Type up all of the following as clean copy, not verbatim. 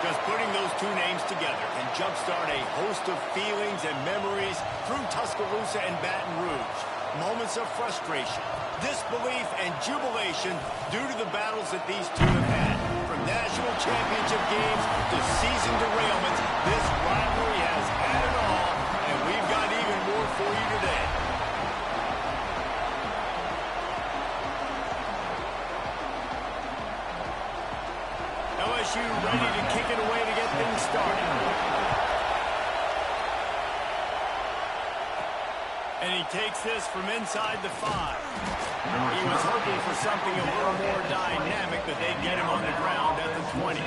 Just putting those two names together can jumpstart a host of feelings and memories through Tuscaloosa and Baton Rouge. Moments of frustration, disbelief, and jubilation due to the battles that these two have had. From national championship games to season derailments, this rivalry has had it all, and we've got even more for you today. LSU ready to kick it away to get things started. And he takes this from inside the 5. He was hoping for something a little more dynamic, but they get him on the ground at the 20.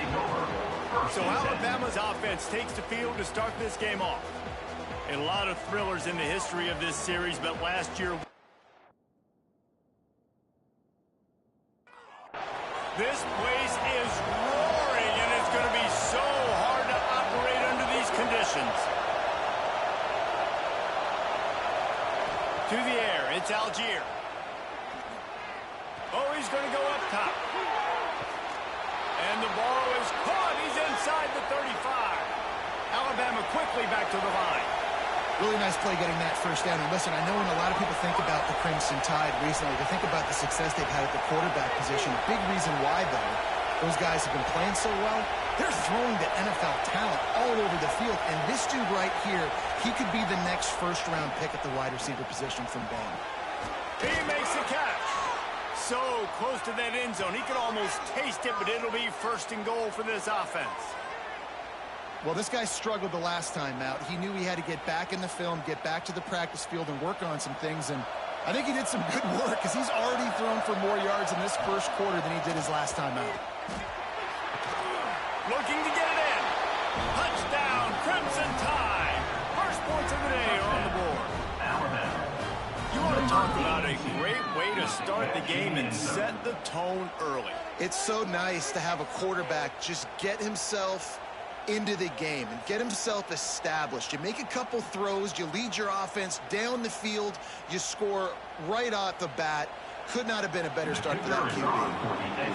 So Alabama's offense takes the field to start this game off. A lot of thrillers in the history of this series, but last year... This place is roaring, and it's going to be so hard to operate under these conditions. To the air, it's Algier. Oh, he's going to go up top. And the ball is caught. He's inside the 35. Alabama quickly back to the line. Really nice play getting that first down. And listen, I know when a lot of people think about the Crimson Tide recently, they think about the success they've had at the quarterback position. A big reason why, though, those guys have been playing so well, they're throwing the NFL talent all over the field. And this dude right here, he could be the next first-round pick at the wide receiver position from Bama. He makes the catch. So close to that end zone. He could almost taste it, but it'll be first and goal for this offense. Well, this guy struggled the last time out. He knew he had to get back in the film, get back to the practice field, and work on some things. And I think he did some good work because he's already thrown for more yards in this first quarter than he did his last time out. Looking to get it in. Touchdown, Crimson Tide. First points of the day are on the board. You want to talk about a great way to start the game and set the tone early. It's so nice to have a quarterback just get himself into the game and get himself established. You make a couple throws, you lead your offense down the field, you score right off the bat. Could not have been a better start for that QB.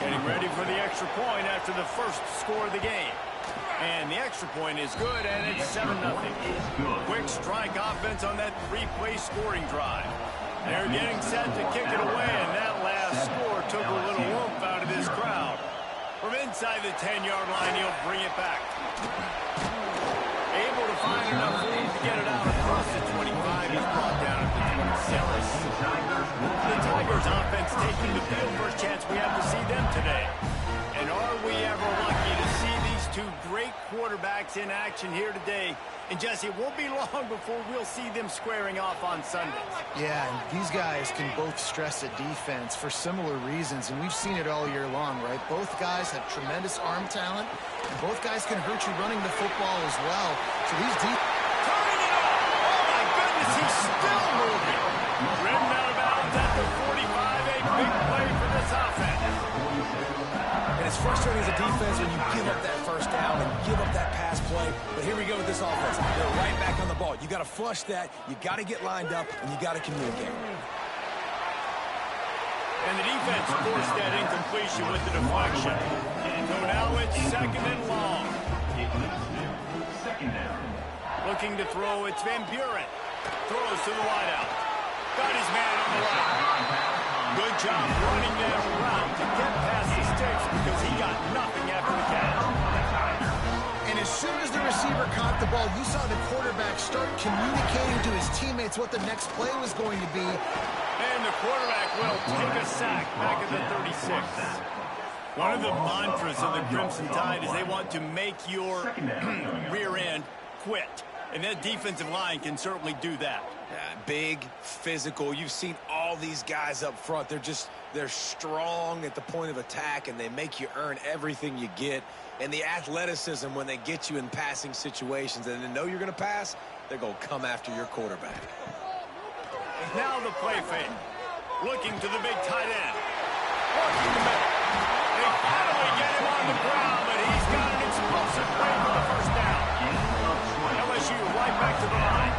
Getting ready for the extra point after the first score of the game. And the extra point is good, and it's 7-0. Quick strike offense on that 3-play scoring drive. They're getting set to kick it away, and that last score took a little oomph out of this crowd. From inside the 10-yard line, he'll bring it back. Able to find enough room to get it out across the 25. He's brought down at the 26. The Tigers offense taking the field. First chance we have to see them today. And are we ever lucky to see these two great quarterbacks in action here today? And Jesse, it won't be long before we'll see them squaring off on Sundays. Yeah, and these guys can both stress a defense for similar reasons, and we've seen it all year long, right? Both guys have tremendous arm talent, and both guys can hurt you running the football as well. So these turning it off! Oh my goodness, he's still moving! Ridden out of bounds at the 45, a big play for this offense. And it's frustrating as a defense when you give up that first down and give up that pass play. But here we go with this offense. They're right back on the ball. You got to flush that. You got to get lined up, and you got to communicate. And the defense forced that incompletion with the deflection. So now it's second and long. Looking to throw, it's Van Buren. Throws to the wideout. Got his man on the right. Good job running that route to get past the sticks because he got nothing after the catch. And as soon as the receiver caught the ball, you saw the quarterback start communicating to his teammates what the next play was going to be. And the quarterback will take a sack back at the 36. One of the mantras of the Crimson Tide is they want to make your rear end quit. And that defensive line can certainly do that. Big, physical. You've seen all these guys up front. They're strong at the point of attack, and they make you earn everything you get. And the athleticism when they get you in passing situations and they know you're going to pass, they're going to come after your quarterback. Now the play fake. Looking to the big tight end. Working the middle. They finally get him on the ground, but he's got an explosive play for the first down. LSU right back to the line.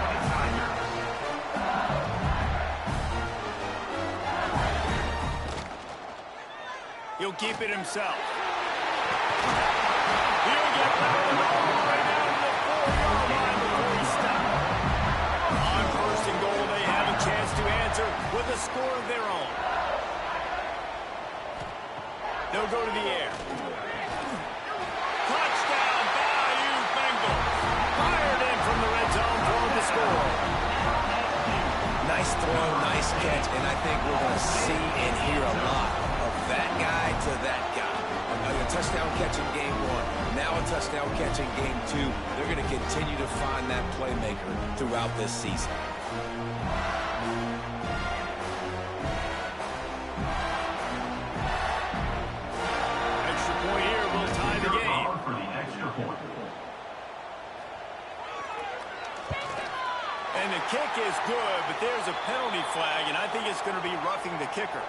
He'll keep it himself. He'll get a score of their own. They'll go to the air. Touchdown, Bayou Bengals. Fired in from the red zone for the score. Nice throw, nice catch, and I think we're going to see and hear a lot of that guy to that guy. A touchdown catch in game 1, now a touchdown catch in game 2. They're going to continue to find that playmaker throughout this season. Extra point here will tie the game. For the extra point. And the kick is good, but there's a penalty flag, and I think it's going to be roughing the kicker.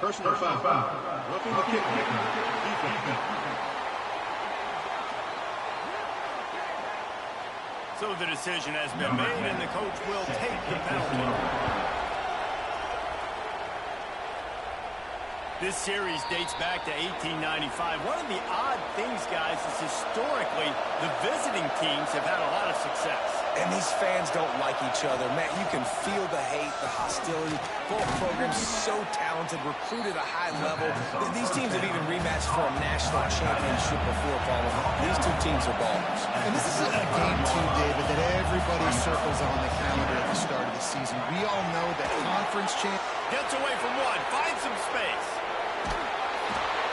Personal foul. Roughing the kicker. Defense. So the decision has been made, and the coach will take the penalty. This series dates back to 1895. One of the odd things, guys, is historically the visiting teams have had a lot of success. And these fans don't like each other. Matt, you can feel the hate, the hostility. Both programs so talented, recruited at a high level. These teams have even rematched for a national championship before, Paul. These two teams are ballers. And this is a game, too, David, that everybody circles on the calendar at the start of the season. We all know that conference champ... Gets away from one, finds some space.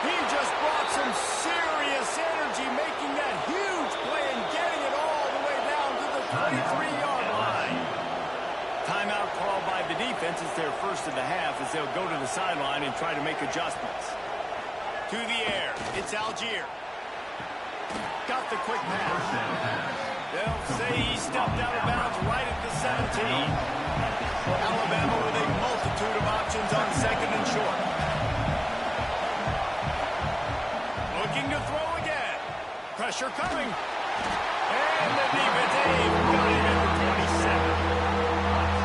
He just brought some serious energy, making that huge play and getting it all the way down to the 23-yard line. Timeout called by the defense. It's their first of the half as they'll go to the sideline and try to make adjustments. To the air. It's Algier. Got the quick pass. They'll say he stepped out of bounds right at the 17. Alabama with a multitude of options on second and short. Looking to throw again. Pressure coming. And the defense got him at the 27.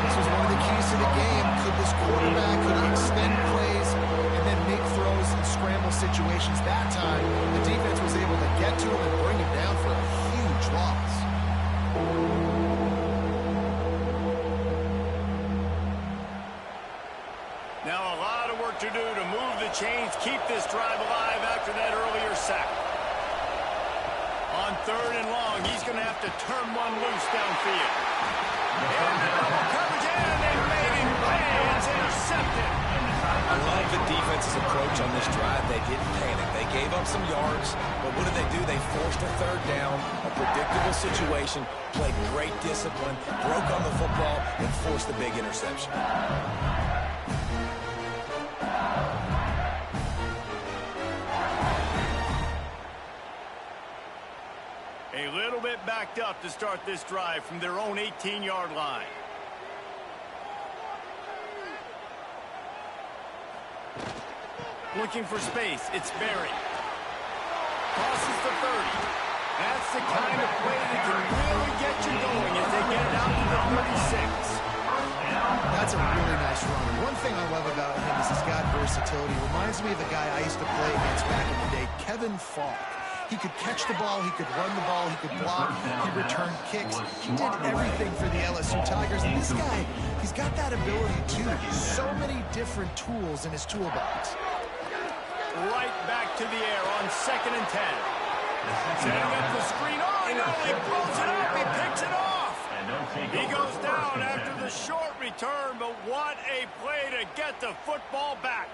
This was one of the keys to the game. Could this quarterback, could he extend plays and then make throws in scramble situations? That time, the defense was able to get to him and bring him down for a huge loss. Now a lot of work to do to move the chains, keep this drive alive after that earlier sack. On third and long, he's going to have to turn one loose downfield. And the double coverage, and they made him pay. It's intercepted. I love the defense's approach on this drive. They didn't panic. They gave up some yards, but what did they do? They forced a third down, a predictable situation, played great discipline, broke on the football, and forced the big interception. A little bit backed up to start this drive from their own 18-yard line. Looking for space. It's Berry. Crosses the 30. That's the kind of play that can really get you going as they get it out to the 36. That's a really nice run. One thing I love about him is he's got versatility. Reminds me of the guy I used to play against back in the day, Kevin Falk. He could catch the ball, he could run the ball, he could block, he returned kicks. He did everything for the LSU Tigers. And this guy, he's got that ability too. So many different tools in his toolbox. Right back to the air on second and 10. Setting up the screen. Oh, no, he pulls it up. He picks it off. He goes down after the short return, but what a play to get the football back.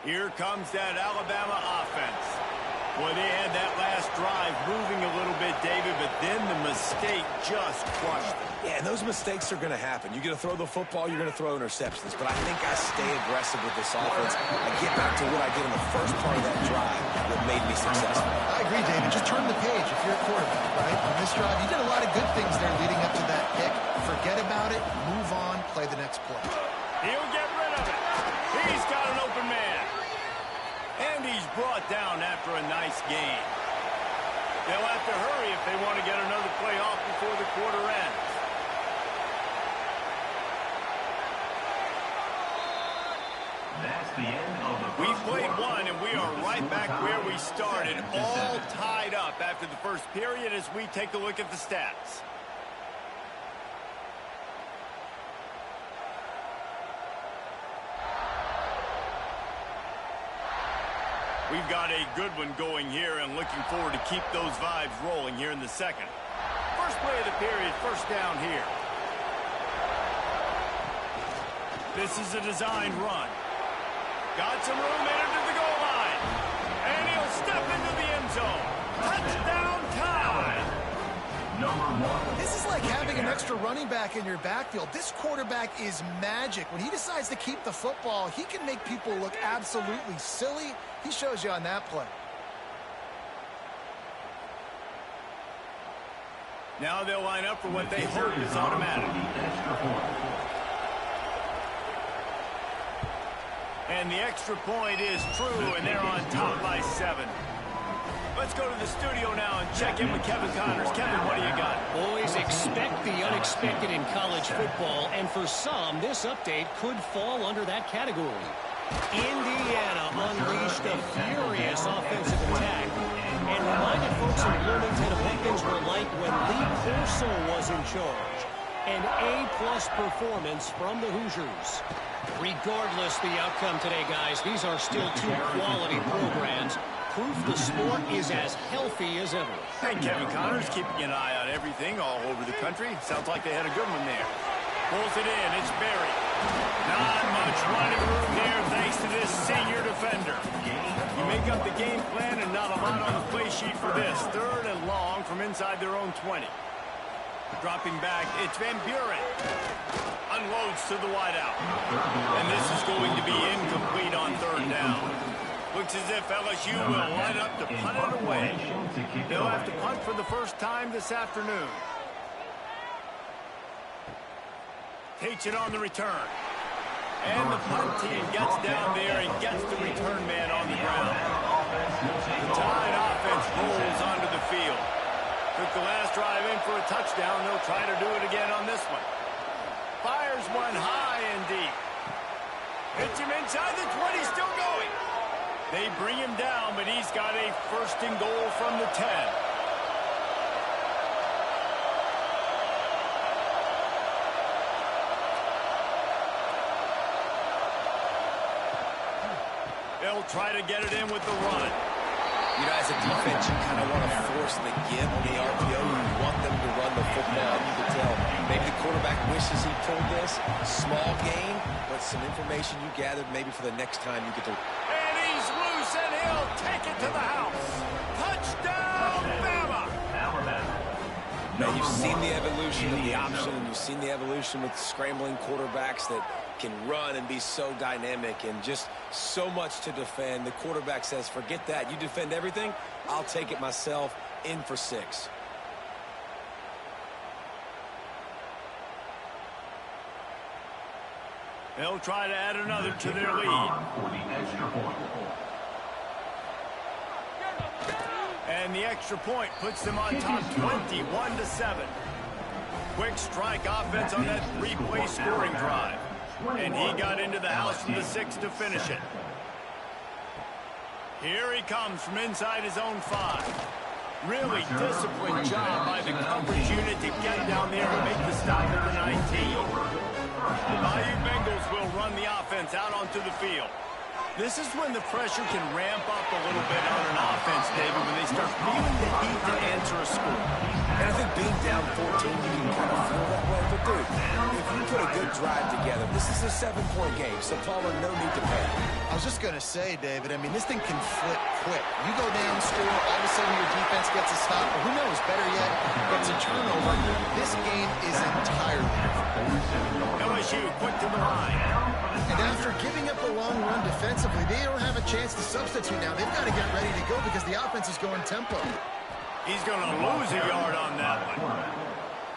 Here comes that Alabama offense. Boy, they had that last drive moving a little bit, David, but then the mistake just crushed them. Yeah, and those mistakes are going to happen. You're going to throw the football, you're going to throw interceptions. But I think I stay aggressive with this offense. I get back to what I did in the first part of that drive that made me successful. I agree, David. Just turn the page if you're a quarterback, right? On this drive, you did a lot of good things there leading up to that pick. Forget about it, move on, play the next play. He'll get rid of it. He's got an open man. And he's brought down after a nice game. They'll have to hurry if they want to get another play off before the quarter ends. That's the end of the We first played quarter. one, and we are right back where we started, all tied up after the first period as we take a look at the stats. We've got a good one going here and looking forward to keep those vibes rolling here in the second. First play of the period, first down here. This is a designed run. Got some room in into the goal line. And he'll step into the end zone. Touchdown time. Number 1. This is like having an extra running back in your backfield. This quarterback is magic. When he decides to keep the football, he can make people look absolutely silly. He shows you on that play. Now they'll line up for what they hope is automatic. And the extra point is true, and they're on top by 7. Let's go to the studio now and check in with Kevin Connors. Kevin, what do you got? Boys, expect the unexpected in college football, and for some, this update could fall under that category. Indiana unleashed a furious offensive attack and reminded folks in Bloomington of what things were like when Lee Corso was in charge. An A-plus performance from the Hoosiers. Regardless the outcome today, guys, these are still two quality programs. Proof the sport is as healthy as ever. Hey, Kevin Connors keeping an eye on everything all over the country. Sounds like they had a good one there. Pulls it in. It's Berry. Not much running room here thanks to this senior defender. You make up the game plan and not a lot on the play sheet for this. 3rd and long from inside their own 20. Dropping back, it's Van Buren. Unloads to the wideout. And this is going to be incomplete on 3rd down. Looks as if LSU will line up to punt it away. They'll have to punt for the first time this afternoon. Takes it on the return. And the punt team gets down there and gets the return man on the ground. The Tide offense rolls onto the field. Took the last drive in for a touchdown. They'll try to do it again on this one. Fires one high and deep. Hits him inside the 20, still going. They bring him down, but he's got a 1st and goal from the 10. They'll try to get it in with the run. You know, as a defense, you kind of want to force the give on the RPO. You want them to run the football. You can tell maybe the quarterback wishes he pulled this. Small gain, but some information you gathered maybe for the next time you get to... And he's loose, and he'll take it to the house. Touchdown, Bama! Now, you've seen the evolution of the option, and you've seen the evolution with scrambling quarterbacks that can run and be so dynamic and just so much to defend. The quarterback says, forget that. You defend everything, I'll take it myself. In for 6. They'll try to add another to their lead. And the extra point puts them on top 21-7. Quick strike offense on that 3-play scoring drive. And he got into the house from the 6 to finish it. Here he comes from inside his own 5. Really disciplined job by the coverage unit to get down there and make the stop at the 19. The Bayou Bengals will run the offense out onto the field. This is when the pressure can ramp up a little bit on an offense, David, when they start feeling the heat to answer a score. And I think being down 14, you can kind of feel that way. But, dude, if you put a good drive together, this is a 7-point game, so Palmer, no need to panic. I was just going to say, David, I mean, this thing can flip quick. You go down, score, all of a sudden your defense gets a stop, or who knows, better yet, gets a turnover. This game is entirely different. LSU quick to the line. And after giving up a long run defensively, they don't have a chance to substitute now. They've got to get ready to go because the offense is going tempo. He's going to lose a yard on that one.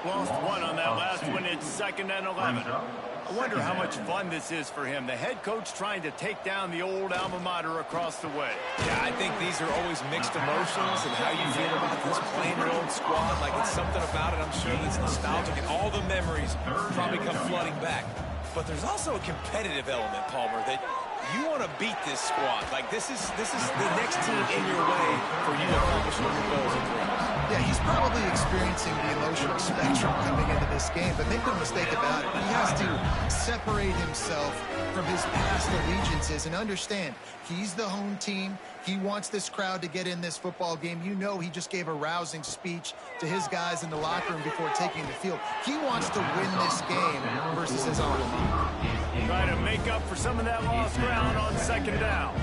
Lost 1 on that last one. It's 2nd and 11. I wonder how much fun this is for him. The head coach trying to take down the old alma mater across the way. Yeah, I think these are always mixed emotions and how you feel about this, playing your own squad. Like, it's something about it, I'm sure, that's nostalgic, and all the memories probably come flooding back. But there's also a competitive element, Palmer, that you want to beat this squad. Like, this is the next team in your way for you to accomplish your goals and dreams. Yeah, he's probably experiencing the emotional spectrum coming into this game, but make no mistake about it, he has to separate himself from his past allegiances and understand he's the home team. He wants this crowd to get in this football game. You know he just gave a rousing speech to his guys in the locker room before taking the field. He wants to win this game versus his alma mater. Try to make up for some of that lost ground on second down.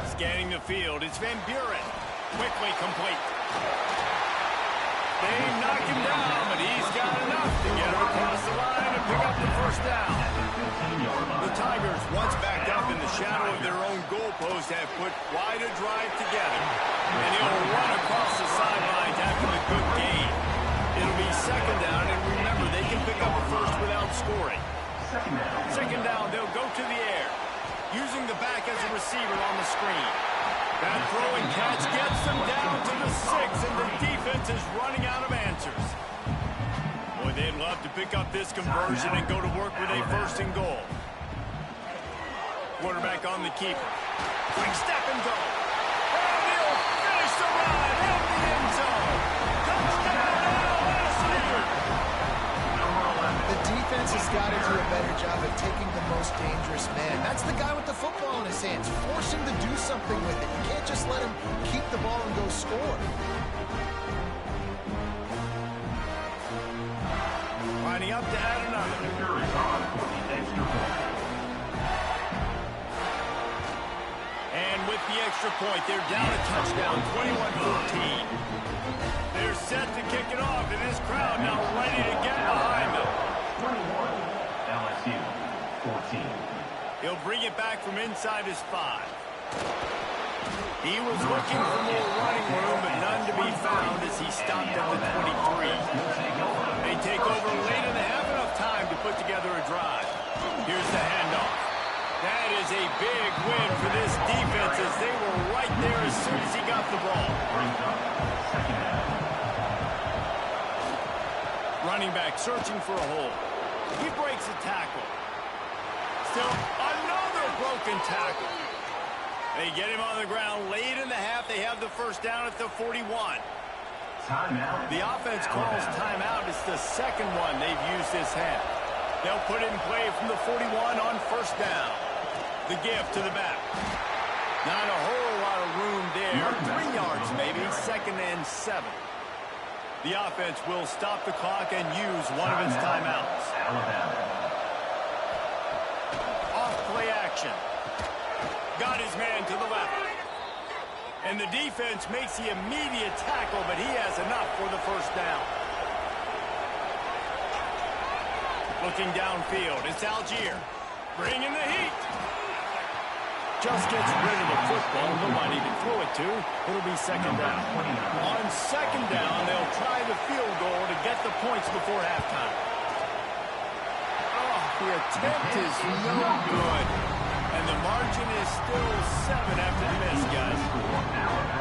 Scanning the field, it's Van Buren. Quickly complete. They knock him down, but he's got enough to get him across the line and pick up the first down. The Tigers, once backed up in the shadow of their own goalpost, have put quite a drive together. And he'll run across the sidelines after the good gain. It'll be second down, and remember, they can pick up a first without scoring. Second down, they'll go to the air, using the back as a receiver on the screen. That throw and catch gets them down to the 6, and the defense is running out of answers. Boy, they'd love to pick up this conversion and go to work with a first and goal. Quarterback on the keeper. Quick step and go. And he'll finish the ride in the end zone. Touchdown, LSU! The defense has got to do a better job of taking the most dangerous man. That's the guy with the football in his hands. Force him to do something with it. You can't just let him keep the ball and go score. Lining up to add another. And with the extra point, they're down a touchdown, 21-14. They're set to kick it off, and this crowd now ready to get behind them. 21, LSU, 14. He'll bring it back from inside his 5. He was looking for more running room, but none to be found as he stopped at the 23. They take over late and they have enough time to put together a drive. Here's the handoff. That is a big win for this defense as they were right there as soon as he got the ball. Running back searching for a hole. He breaks a tackle. Still another broken tackle. They get him on the ground late in the half. They have the first down at the 41. Timeout. The offense calls timeout. It's the second one they've used this half. They'll put it in play from the 41 on first down. The give to the back. Not a whole lot of room there. 3 yards maybe. Second and 7. The offense will stop the clock and use one of its timeouts. Alabama. Off play action. Got his man to the left. And the defense makes the immediate tackle, but he has enough for the first down. Looking downfield, it's Algier. Bringing the heat. Just gets rid of the football. Nobody to throw it to. It'll be second down. On second down, they'll try the field goal to get the points before halftime. Oh, the attempt is no good. And the margin is still 7 after the miss, guys.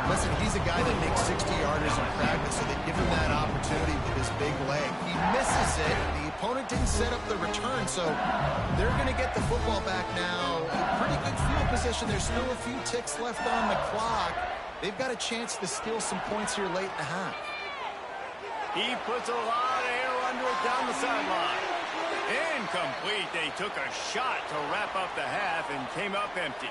Listen, he's a guy that makes 60-yarders in practice, so they give him that opportunity with his big leg. He misses it. The opponent didn't set up the return, so they're going to get the football back now. Pretty good field position. There's still a few ticks left on the clock. They've got a chance to steal some points here late in the half. He puts a lot of air under it down the sideline. Incomplete. They took a shot to wrap up the half and came up empty.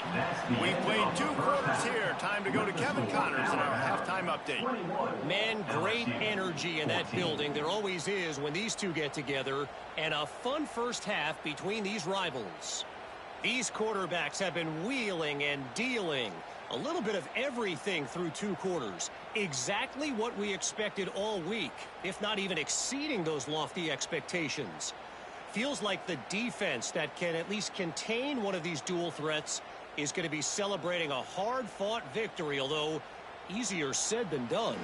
We played 2 quarters here. Time to go to Kevin Connors in our halftime update. Man, great energy in that building. There always is when these two get together. And a fun first half between these rivals. These quarterbacks have been wheeling and dealing. A little bit of everything through 2 quarters. Exactly what we expected all week, if not even exceeding those lofty expectations. Feels like the defense that can at least contain one of these dual threats is going to be celebrating a hard-fought victory, although easier said than done.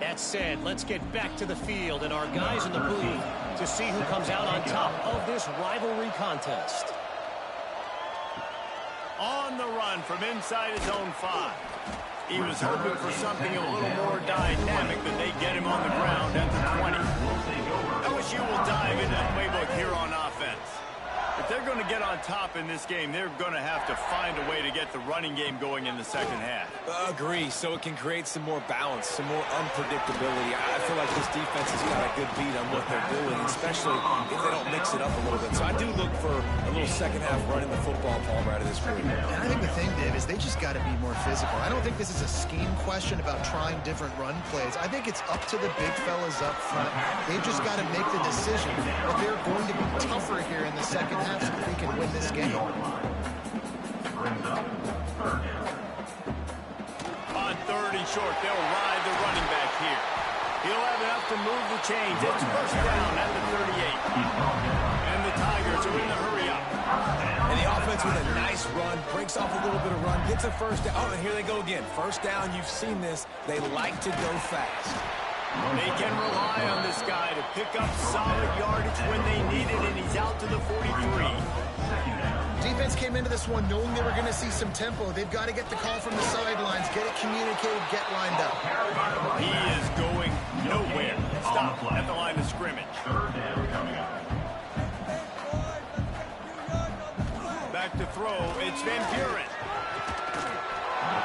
That said, let's get back to the field and our guys in the booth to see who comes out on top of this rivalry contest. On the run from inside his own 5. He was hoping for something a little more dynamic, but they get him on the ground at the 20. LSU will dive into the playbook here on offense. If they're going to get on top in this game, they're going to have to find a way to get the running game going in the second half. Agree, so it can create some more balance, some more unpredictability. I feel like this defense has got a good beat on what they're doing, especially if they don't mix it up a little bit. So I do look for a little second half running the football, Palmer, out of this group. And I think the thing, Dave, is they just got to be more physical. I don't think this is a scheme question about trying different run plays. I think it's up to the big fellas up front. They've just got to make the decision that they're going to be tougher here in the second half so that they can win this game. On third and short, they'll ride the running back here. He'll have enough to move the chains. It's first down at the 38. And the Tigers are in the hurry-up. And the offense with a nice run, breaks off a little bit of run, gets a first down. Oh, and here they go again. First down, you've seen this. They like to go fast. They can rely on this guy to pick up solid yardage when they need it, and he's out to the 43. Defense came into this one knowing they were going to see some tempo. They've got to get the call from the sidelines, get it communicated, get lined up. He is going nowhere. Stop at the line of scrimmage. Third down coming up. Back to throw, it's Van Buren.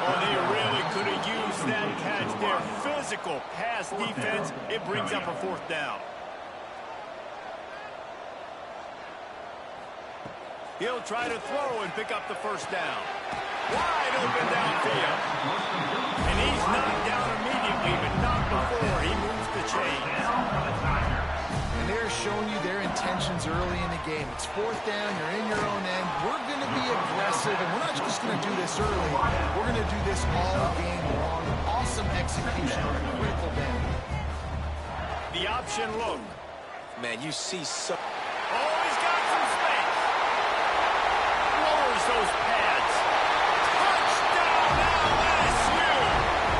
Oh, they really could have used that catch there. Physical pass defense. It brings up a fourth down. He'll try to throw and pick up the first down. Wide open downfield. And he's knocked down immediately, but not before he moves the chains. And they're showing you their intentions early in the game. It's fourth down, you're in your own end. We're going to be aggressive, and we're not just going to do this early. We're going to do this all game long. Awesome execution on a critical down. The option look. Man, you see so... Oh, he's got some space. Lowers those pads. Touchdown LSU.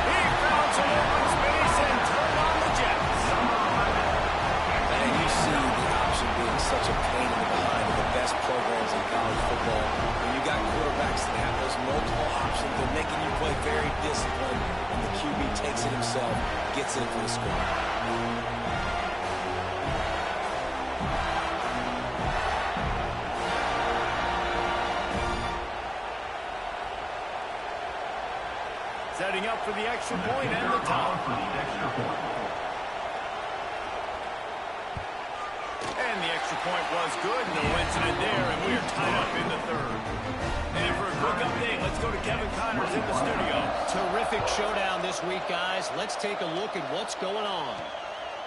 He found some open space and turned on the Jets. And you see the option being such a pain in the behind of the best programs in college football. When you got quarterbacks that have those multiple options, they're making you play very disciplined, and the QB takes it himself, gets in for the score. Setting up for the extra point and the top. And the extra point was good. No incident there, and we are tied up in the third. And for a quick update, let's go to Kevin Connors in the studio. Terrific showdown this week, guys. Let's take a look at what's going on.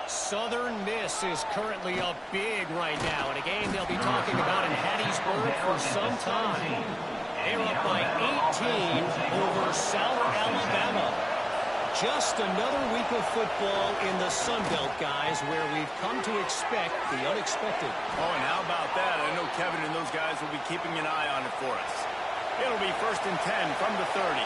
Southern Miss is currently up big right now in a game they'll be talking about in Hattiesburg for some time. They're up by 18 over South Alabama. Just another week of football in the Sun Belt, guys, where we've come to expect the unexpected. Oh, and how about that? I know Kevin and those guys will be keeping an eye on it for us. It'll be 1st and 10 from the 30.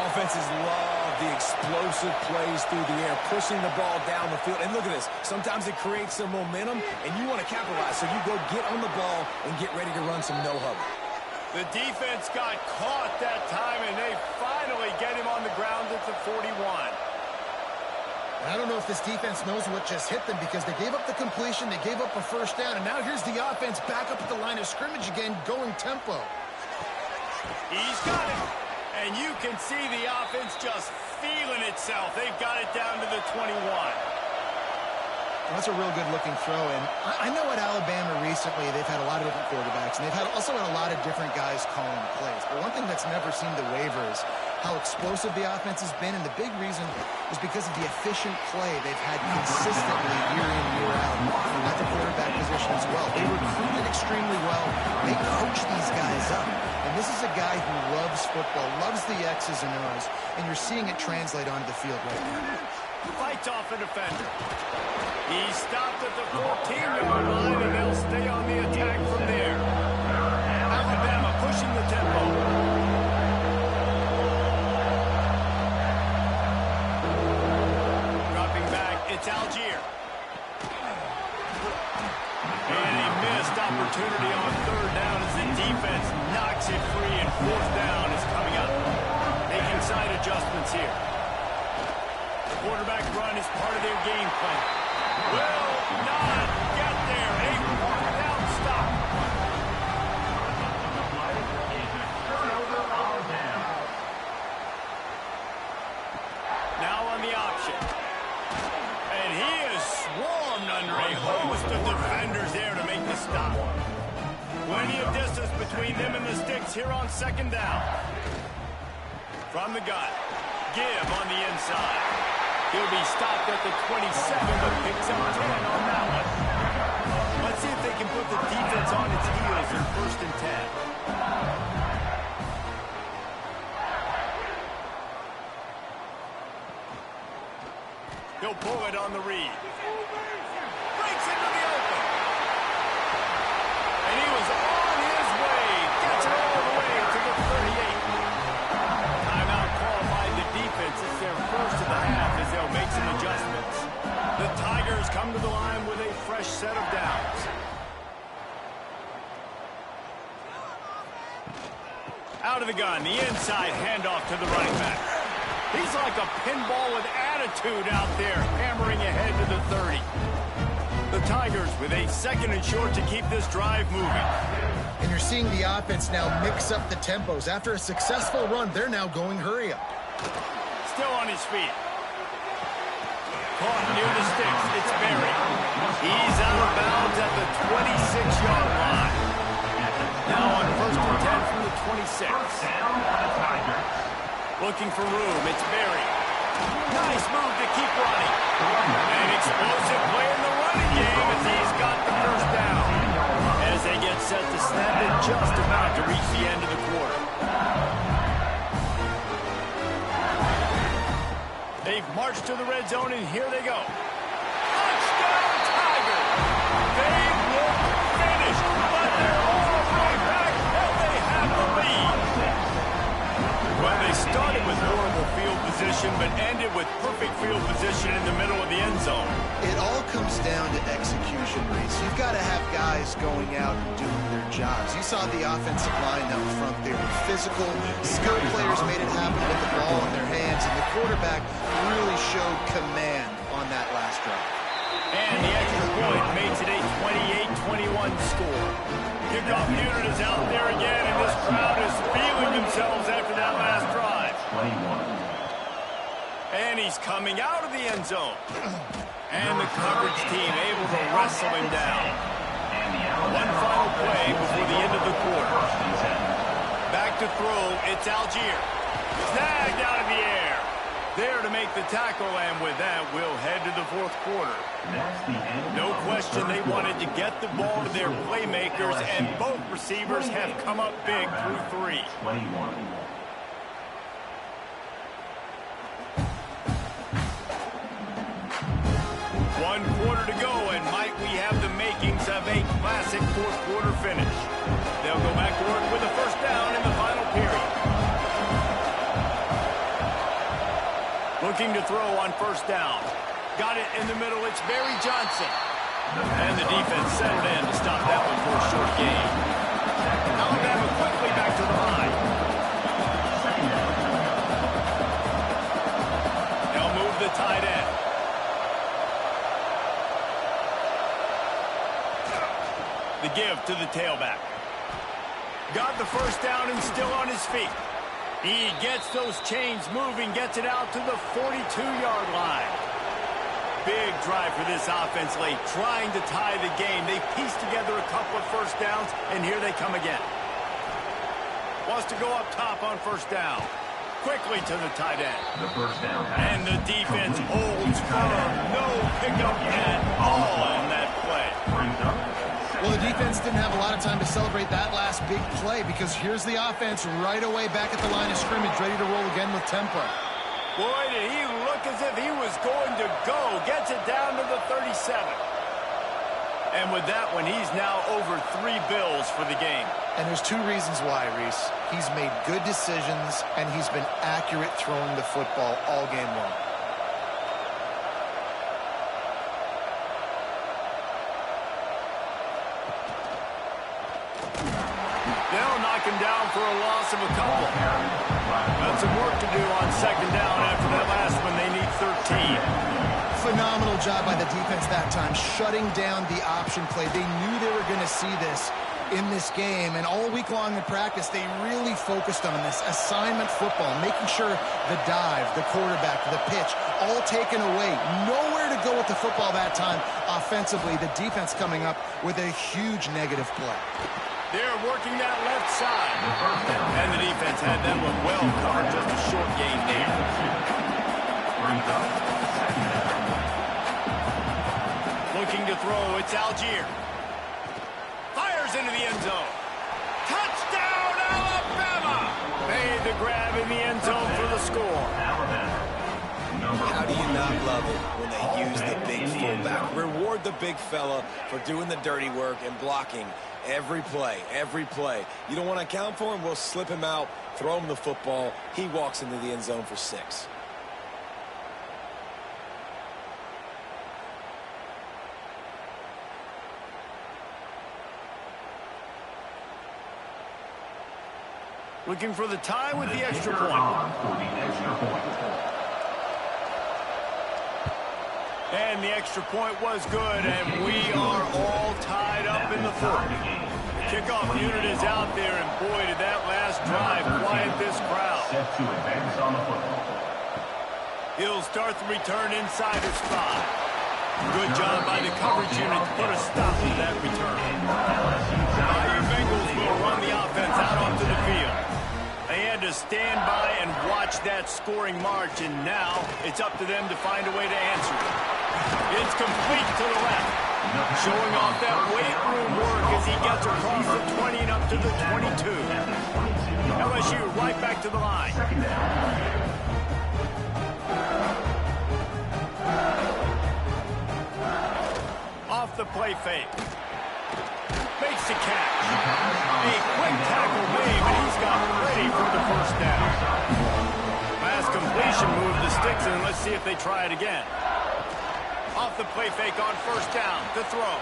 Offenses love the explosive plays through the air, pushing the ball down the field. And look at this. Sometimes it creates some momentum, and you want to capitalize. So you go get on the ball and get ready to run some no-huddle. The defense got caught that time, and they finally get him on the ground at the 41. I don't know if this defense knows what just hit them because they gave up the completion, they gave up a first down, and now here's the offense back up at the line of scrimmage again, going tempo. He's got it. And you can see the offense just feeling itself. They've got it down to the 21. That's a real good-looking throw, and I know at Alabama recently they've had a lot of different quarterbacks, and they've also had a lot of different guys calling plays. But one thing that's never seemed to waver is how explosive the offense has been, and the big reason is because of the efficient play they've had consistently year in, year out at the quarterback position as well. They recruited extremely well. They coach these guys up. And this is a guy who loves football, loves the X's and O's, and you're seeing it translate onto the field right now. Fights off a defender. He stopped at the 14-yard line, and they'll stay on the attack from there. Alabama pushing the tempo. Dropping back, it's Algier. And a missed opportunity on third down as the defense knocks it free, and fourth down is coming up. They can inside adjustments here. The quarterback run is part of their game plan. Will not get there. A fourth down stop. Now on the option. And he is swarmed under a host of defenders there to make the stop. Plenty of distance between them and the sticks here on second down. From the gun. Give on the inside. He'll be stopped at the 27, but picks up 10 on that one. Let's see if they can put the defense on its heels in 1st and 10. He'll pull it on the read. Breaks into the open. And he was on his way. Gets it all the way to the 38. Timeout called by the defense. It's their first of the half as they'll make some adjustments. The Tigers come to the line with a fresh set of downs. Out of the gun, the inside handoff to the running back. He's like a pinball with attitude out there, hammering ahead to the 30. The Tigers with a 2nd and short to keep this drive moving. And you're seeing the offense now mix up the tempos. After a successful run, they're now going hurry up. Still on his feet. Caught near the sticks. It's Berry. He's out of bounds at the 26-yard line. Now on 1st and 10 from the 26. Looking for room. It's Berry. Nice move to keep running. An explosive play in the running game as he's got the first down. As they get set to snap it, just about to reach the end of the quarter. They've marched to the red zone, and here they go. Touchdown, Tigers! They look finished, but they're all the way back, and they have the lead. Well, they started with horrible field position, but ended with perfect field position in the middle of the end zone. It all comes down to execution, Reese. You've got to have guys going out and doing their jobs. You saw the offensive line down front. They were physical. Skilled players made it happen with the ball in their hands, and the quarterback really showed command on that last drive. And the extra point makes it a 28-21 score. Kickoff unit is out there again, and this crowd is feeling themselves after that last drive. 21. And he's coming out of the end zone. And the coverage team able to wrestle him down. One final play before the end of the quarter. Back to throw, it's Algier. Snagged out of the air. There to make the tackle, and with that, we'll head to the 4th quarter. No question they wanted to get the ball to their playmakers, and both receivers have come up big through 3. 21. One quarter to go, and might we have the makings of a classic 4th quarter finish. They'll go back to work with a first down in the final period. Looking to throw on first down. Got it in the middle. It's Barry Johnson. And the defense settled in to stop that one for a short gain. Alabama quickly back to the line. They'll move the tight end. The give to the tailback. Got the first down and still on his feet. He gets those chains moving, gets it out to the 42-yard line. Big drive for this offense late, trying to tie the game. They pieced together a couple of first downs, and here they come again. Wants to go up top on first down. Quickly to the tight end. The first down. And the defense holds firm. No pickup at all on that play. Well, the defense didn't have a lot of time to celebrate that last big play because here's the offense right away back at the line of scrimmage, ready to roll again with tempo. Boy, did he look as if he was going to go. Gets it down to the 37. And with that one, he's now over 3 bills for the game. And there's 2 reasons why, Reese. He's made good decisions, and he's been accurate throwing the football all game long. They'll knock him down for a loss of a couple. Got some work to do on second down after that last one. They need 13. Phenomenal job by the defense that time, shutting down the option play. They knew they were going to see this in this game, and all week long in practice, they really focused on this assignment football, making sure the dive, the quarterback, the pitch, all taken away. Nowhere to go with the football that time offensively. The defense coming up with a huge negative play. They're working that left side. And the defense had that one well covered. Just a short gain there. Looking to throw, it's Algier. Fires into the end zone. Touchdown, Alabama! Made the grab in the end zone for the score. How do you not love it when they use the big fullback? Reward the big fella for doing the dirty work and blocking every play, every play. You don't want to account for him? We'll slip him out, throw him the football. He walks into the end zone for 6. Looking for the tie with the extra point. And the extra point was good, and we are all tied up in the 4th. The kickoff unit is out there, and boy, did that last drive quiet this crowd. He'll start the return inside his 5. Good job by the coverage unit to put a stop to that return. Your Bengals will run the offense out onto the field. They had to stand by and watch that scoring march, and now it's up to them to find a way to answer it. It's complete to the left. Showing off that weight room work as he gets across the 20 and up to the 22. LSU right back to the line. Off the play fake. Makes the catch. A quick tackle made, but he's got ready for the first down. Last completion moved the sticks, and let's see if they try it again. Off the play fake on first down to throw.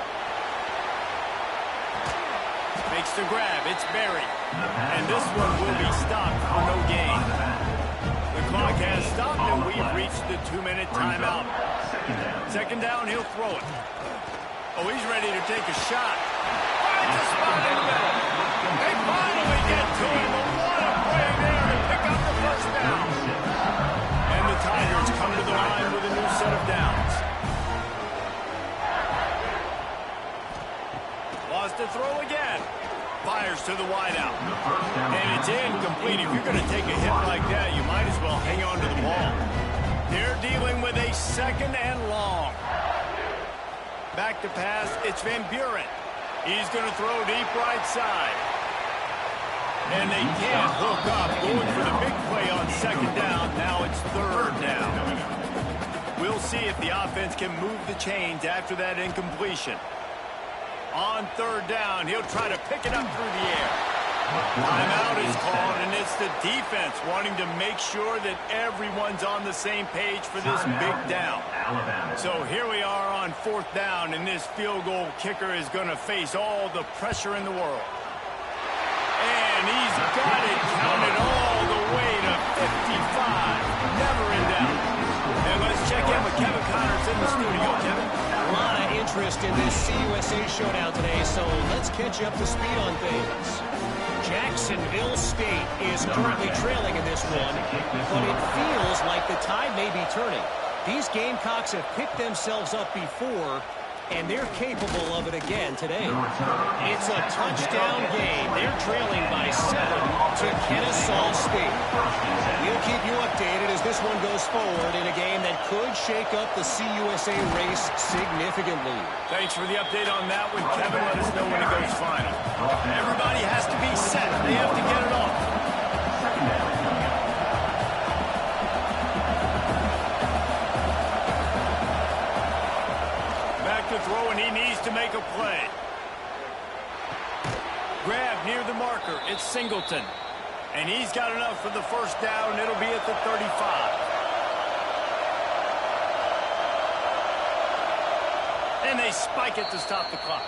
Makes the grab. It's Berry. And this one will be stopped for no gain. The clock has stopped, and we've reached the 2-minute timeout. Second down, he'll throw it. Oh, he's ready to take a shot. Finds a spot in the middle. They finally get to him. A lot of play there to pick up the first down. And the Tigers come to the line with a new set of downs. Lost to throw again. Fires to the wideout. And it's incomplete. If you're going to take a hit like that, you might as well hang on to the ball. They're dealing with a second and long. Back to pass, it's Van Buren. He's going to throw deep right side. And they can't hook up, going for the big play on second down. Now it's third down. We'll see if the offense can move the chains after that incompletion. On third down, he'll try to pick it up through the air. Timeout is called, and it's the defense wanting to make sure that everyone's on the same page for this big down. So here we are on fourth down, and this field goal kicker is going to face all the pressure in the world. And he's got it counted all the way to 55. Never in doubt. And let's check in with Kevin Connors in the studio. Kevin? A lot of interest in this CUSA showdown today, so let's catch you up to speed on things. Jacksonville State is currently trailing in this one, but it feels like the tide may be turning. These Gamecocks have picked themselves up before, and they're capable of it again today. It's a touchdown game. They're trailing by 7 to Kennesaw State. We'll keep you updated as this one goes forward in a game that could shake up the CUSA race significantly. Thanks for the update on that one, Kevin. Let us know when it goes final. Everybody has to be set. They have to get it off. To throw, and he needs to make a play. Grab near the marker. It's Singleton. And he's got enough for the first down. It'll be at the 35. And they spike it to stop the clock.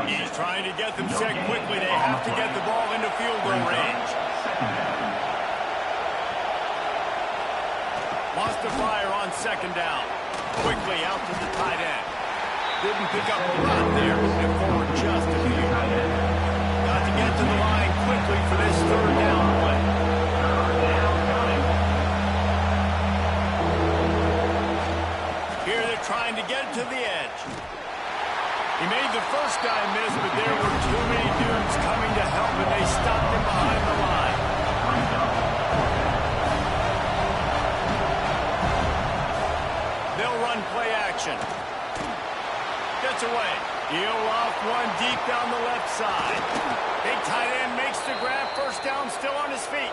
He's trying to get them set quickly. They have to get the ball into field goal range. Wants to fire on second down. Quickly out to the tight end. Didn't pick up a lot there, moving forward just a few. Got to get to the line quickly for this third down play. Here they're trying to get to the edge. He made the first guy miss, but there were too many dudes coming to help, and they stopped him behind the line. They'll run play action. Gets away. He'll off one deep down the left side. Big tight end makes the grab. First down, still on his feet.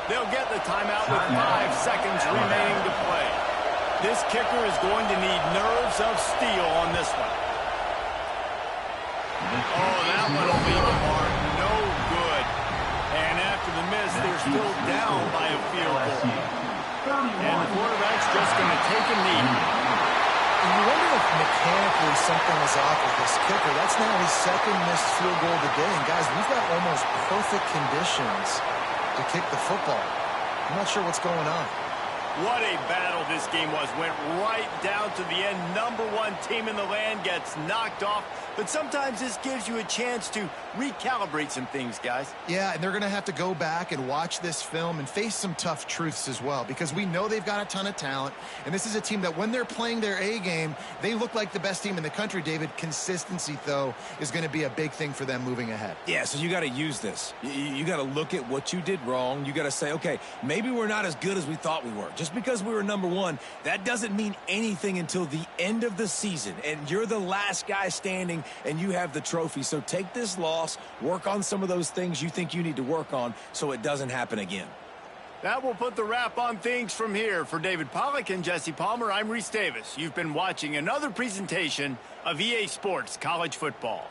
They'll get the timeout with 5 seconds remaining to play. This kicker is going to need nerves of steel on this one. Oh, that one will leave a mark. No good. And after the miss, they're still down by a field goal. And the quarterback's just going to take a knee. And you wonder if mechanically something is off with this kicker. That's now his second missed field goal of the day. And guys, we've got almost perfect conditions to kick the football. I'm not sure what's going on. What a battle this game was. Went right down to the end. Number 1 team in the land gets knocked off. But sometimes this gives you a chance to recalibrate some things, guys. Yeah, and they're going to have to go back and watch this film and face some tough truths as well, because we know they've got a ton of talent, and this is a team that when they're playing their A game, they look like the best team in the country, David. Consistency, though, is going to be a big thing for them moving ahead. Yeah, so you got to use this. You got to look at what you did wrong. You got to say, okay, maybe we're not as good as we thought we were. Just because we were number 1, that doesn't mean anything until the end of the season, and you're the last guy standing, and you have the trophy. So take this loss, work on some of those things you think you need to work on so it doesn't happen again. That will put the wrap on things from here. For David Pollack and Jesse Palmer, I'm Reese Davis. You've been watching another presentation of EA Sports College Football.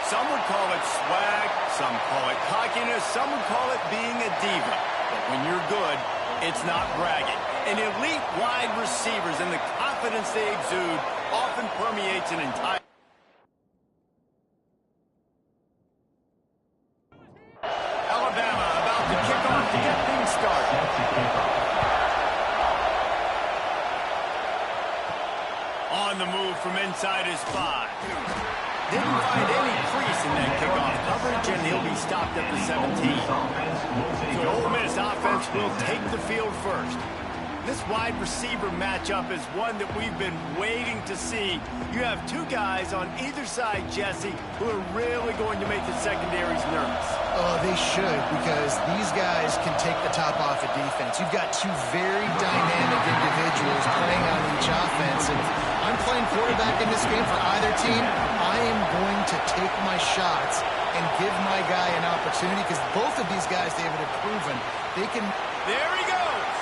Some would call it swag, some call it cockiness, some would call it being a diva. But when you're good, it's not bragging. And elite wide receivers and the confidence they exude often permeates an entire... Alabama about to kick off to get things started. On the move from inside his 5. Didn't find any crease in that kickoff coverage, and he'll be stopped at the 17. So Ole Miss offense will take the field first. This wide receiver matchup is one that we've been waiting to see. You have two guys on either side, Jesse, who are really going to make the secondaries nervous. Oh, they should, because these guys can take the top off of defense. You've got two very dynamic individuals playing on each offense, and if I'm playing quarterback in this game for either team, I am going to take my shots and give my guy an opportunity, because both of these guys, David, have proven they can... There he goes!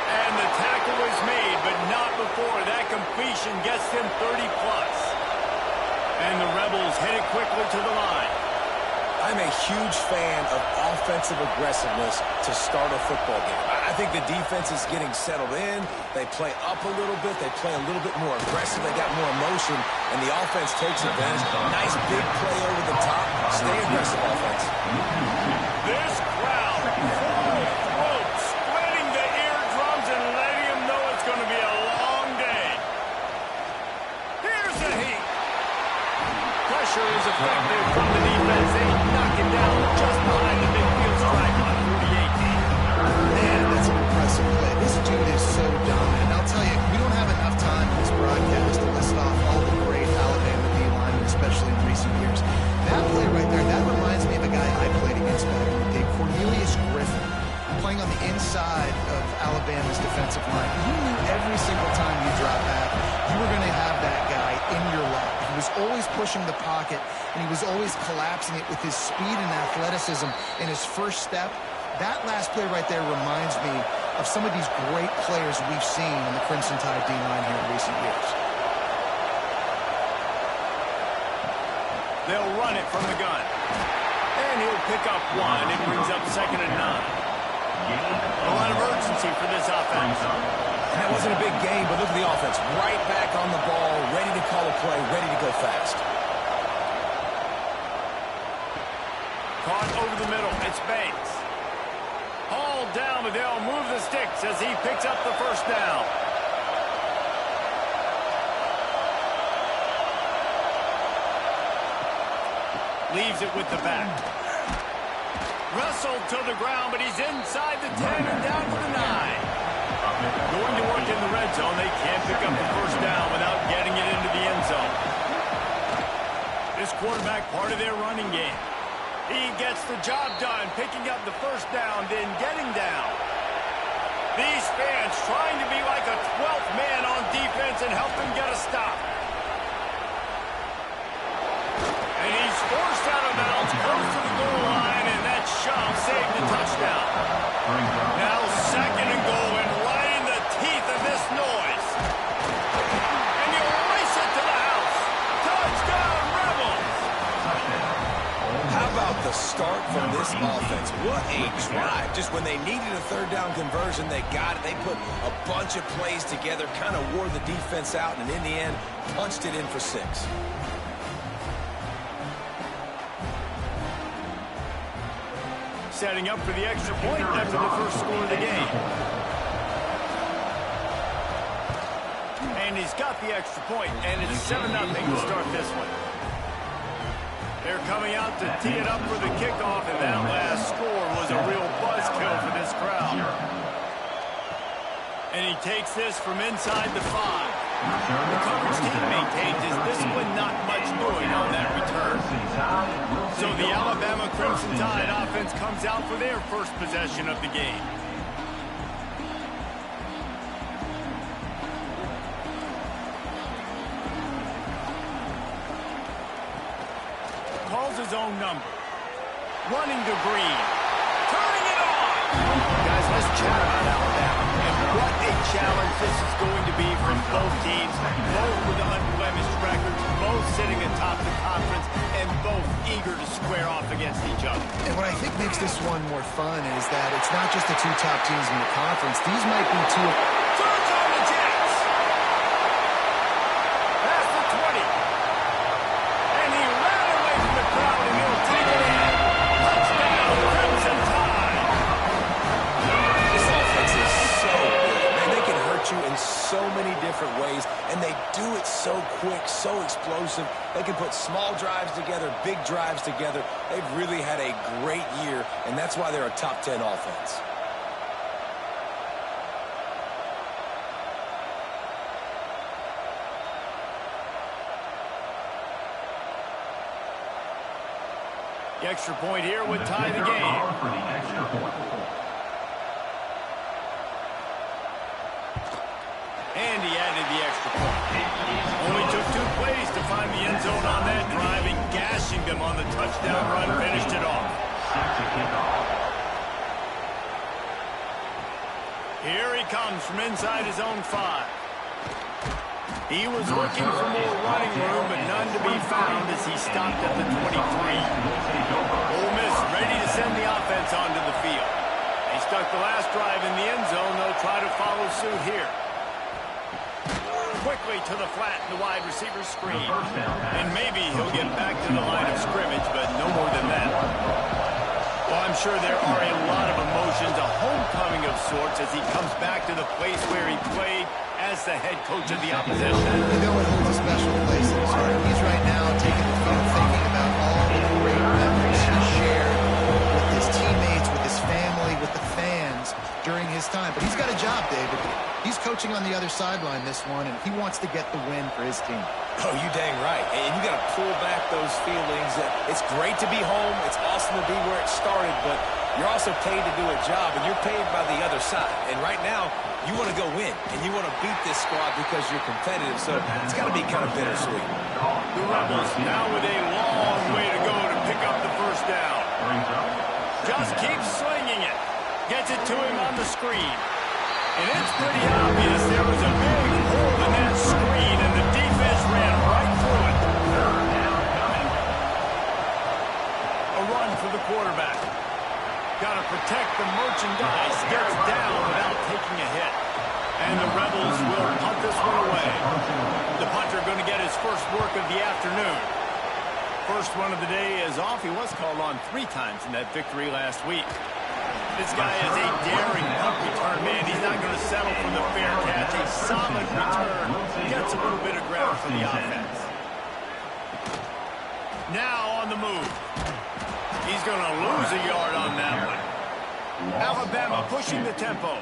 And the tackle is made, but not before that completion gets them 30-plus. And the Rebels headed quickly to the line. I'm a huge fan of offensive aggressiveness to start a football game. I think the defense is getting settled in. They play up a little bit. They play a little bit more aggressive. They got more emotion, and the offense takes advantage. Nice big play over the top. Stay aggressive, offense. This crowd, full throat, splitting the eardrums and letting them know it's going to be a long day. Here's the heat. Pressure is effective from the defense. They knock it down just behind the midfield stripe on 48. Man, that's an impressive play. This dude is so dominant. And I'll tell you, we don't have enough time in this broadcast to list off all the great Alabama D linemen, especially in recent years. That play right there, that reminds me of a guy I played against back in the day, Cornelius Griffin, playing on the inside of Alabama's defensive line. You knew every single time you drop back, you were going to have that guy in your lap. He was always pushing the pocket, and he was always collapsing it with his speed and athleticism in his first step. That last play right there reminds me of some of these great players we've seen in the Crimson Tide D-line here in recent years. They'll run it from the gun. And he'll pick up one. It brings up 2nd and 9. A lot of urgency for this offense. And that wasn't a big game, but look at the offense. Right back on the ball, ready to call a play, ready to go fast. Caught over the middle. It's Banks. Hauled down, but they'll move the sticks as he picks up the first down. Leaves it with the back. Wrestled to the ground, but he's inside the 10 and down to the 9. Going to work in the red zone. They can't pick up the first down without getting it into the end zone. This quarterback, part of their running game. He gets the job done, picking up the first down, then getting down. These fans trying to be like a 12th man on defense and help them get a stop. And he's forced out of bounds, close to the goal line, and that shove saved the touchdown. Now 2nd and goal, and right in the teeth of this noise. And you race it to the house. Touchdown, Rebels! How about the start from this offense? What a drive. Just when they needed a 3rd down conversion, they got it. They put a bunch of plays together, kind of wore the defense out, and in the end, punched it in for 6. Setting up for the extra point after the first score of the game. And he's got the extra point, and it's 7-0 to start this one. They're coming out to tee it up for the kickoff, and that last score was a real buzzkill for this crowd. And he takes this from inside the 5. The coverage team maintains his discipline, not much doing on that return. So the Alabama Crimson Tide offense comes out for their first possession of the game. Calls his own number. Running to Green. Turning it on! Guys, let's chat about Alabama and what a challenge this is going to be from both teams, both with unblemished records, both sitting atop the conference, and both eager to square off against each other. And what I think makes this one more fun is that it's not just the two top teams in the conference. These might be two. Thirds on the Jets. Past the 20. And he ran away from the crowd, and he'll take it in. Touchdown, Crimson Tide. This offense is so good. Man, they can hurt you in so many different ways, and they do it so quick, so explosive. They can put small drives together, big drives together. They've really had a great year, and that's why they're a top 10 offense. The extra point here would tie the game. For the extra point. And he added the extra point. Only took 2 plays to find the end zone on that drive, and gashing them on the touchdown run finished it off. Here he comes from inside his own 5. He was looking for more running room, but none to be found as he stopped at the 23. Ole Miss ready to send the offense onto the field. He stuck the last drive in the end zone. They'll try to follow suit here. Quickly to the flat in the wide receiver screen. And maybe he'll get back to the line of scrimmage, but no more than that. Well, I'm sure there are a lot of emotions, a homecoming of sorts, as he comes back to the place where he played as the head coach of the opposition. You know it holds a special place in his heart. He's right now taking the field thinking about all the great memories he shared with his teammates, with his family, with the fans during his time. But he's got a job, David. He's coaching on the other sideline this one, and he wants to get the win for his team. Oh, you dang right. And you got to pull back those feelings. It's great to be home. It's awesome to be where it started, but you're also paid to do a job, and you're paid by the other side. And right now, you want to go win, and you want to beat this squad because you're competitive, so it's got to be kind of bittersweet. The Rebels now with a long way to go to pick up the first down. Just keeps slinging it. Gets it to him on the screen. And it's pretty obvious there was a big hole in that screen, and the defense ran right through it. A run for the quarterback. Got to protect the merchandise. Gets down without taking a hit. And the Rebels will punt this one away. The punter going to get his first work of the afternoon. First one of the day is off. He was called on 3 times in that victory last week. This guy is a daring punt return man. He's not going to settle for the fair catch. A solid return. Gets a little bit of ground for the offense. Now on the move. He's going to lose a yard on that one. Alabama pushing the tempo.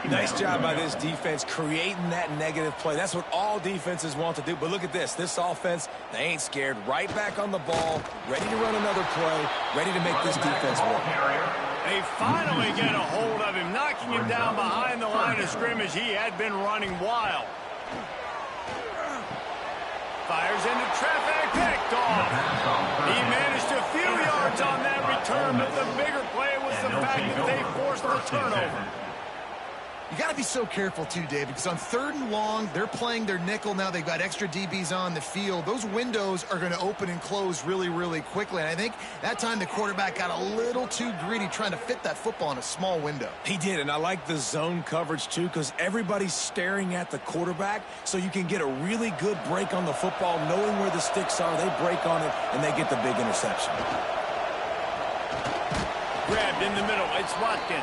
Nice job by this defense creating that negative play. That's what all defenses want to do. But look at this. This offense, they ain't scared. Right back on the ball, ready to run another play, ready to make this defense work. They finally get a hold of him, knocking him down behind the line of scrimmage. He had been running wild. Fires into traffic, picked off. He managed a few yards on that return, but the bigger play was the fact that they forced the turnover. You got to be so careful, too, David, because on 3rd and long, they're playing their nickel now. They've got extra DBs on the field. Those windows are going to open and close really, really quickly. And I think that time the quarterback got a little too greedy trying to fit that football in a small window. He did, and I like the zone coverage, too, because everybody's staring at the quarterback, so you can get a really good break on the football, knowing where the sticks are. They break on it, and they get the big interception. Grabbed in the middle. It's Watkins.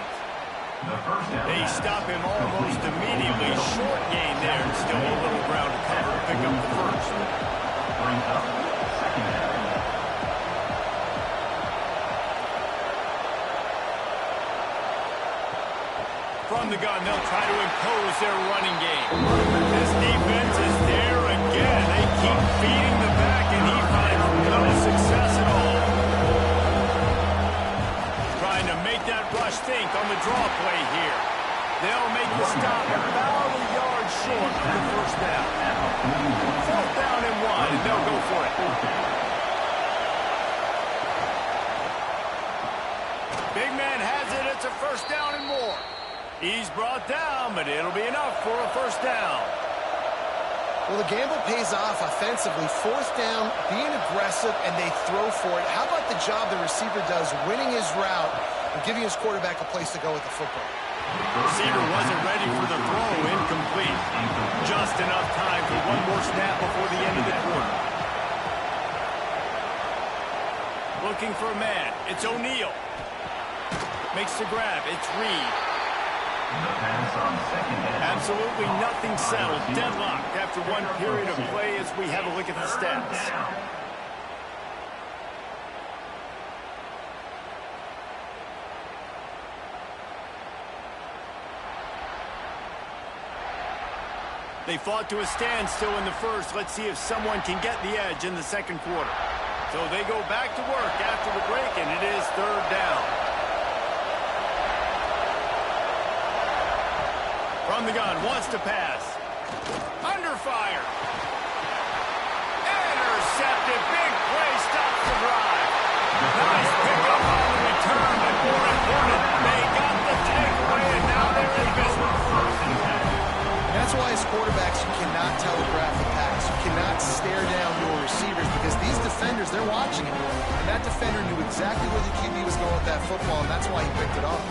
They stop him almost immediately. Short gain there, and still a little ground to cover to pick up the first. From the gun, they'll try to impose their running game. This defense is there again. They keep feeding the back, and he finds no success at all. Trying to make that rush think on the draw play here. They'll make the stop about a yard short of the first down. 4th down and 1, and they'll go for it. Big man has it. It's a first down and more. He's brought down, but it'll be enough for a first down. Well, the gamble pays off offensively. Fourth down, being aggressive, and they throw for it. How about the job the receiver does winning his route and giving his quarterback a place to go with the football? Receiver wasn't ready for the throw, incomplete. Just enough time for one more snap before the end of the quarter. Looking for a man. It's O'Neal. Makes the grab. It's Reed. Absolutely nothing settled. Deadlocked after one period of play as we have a look at the stats. They fought to a standstill in the first. Let's see if someone can get the edge in the second quarter. So they go back to work after the break, and it is third down. From the gun, wants to pass. Under fire. Intercepted. Big play, stops the drive. Nice pickup on the return, but more important, they got the takeaway, and now they're in business. That's why as quarterbacks, you cannot telegraph the pass. You cannot stare down your receivers because these defenders, they're watching it. And that defender knew exactly where the QB was going with that football, and that's why he picked it off.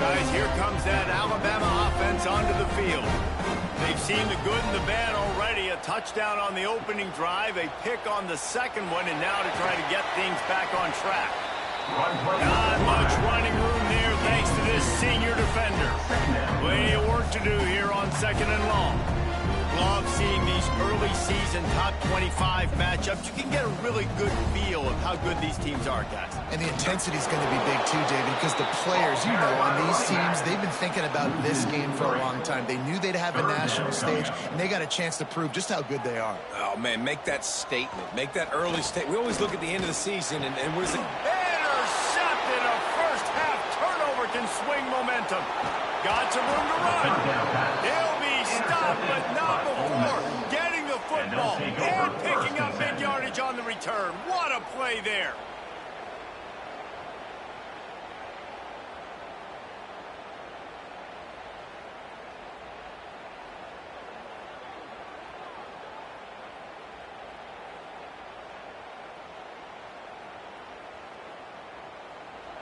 Guys, here comes that Alabama offense onto the field. They've seen the good and the bad already. A touchdown on the opening drive, a pick on the second one, and now to try to get things back on track. Not much running room there thanks to this senior defender. Plenty of work to do here on second and long. Love seeing these early season top 25 matchups. You can get a really good feel of how good these teams are, guys. And the intensity is going to be big too, David, because the players, you know, on these teams, they've been thinking about this game for a long time. They knew they'd have a national stage, and they got a chance to prove just how good they are. Oh, man, make that statement. Make that early statement. We always look at the end of the season, and what is it? Intercepted. A first-half turnover can swing momentum. Got some room to run. He'll be stopped, but not before getting the football and picking up mid-yardage on the return. What a play there.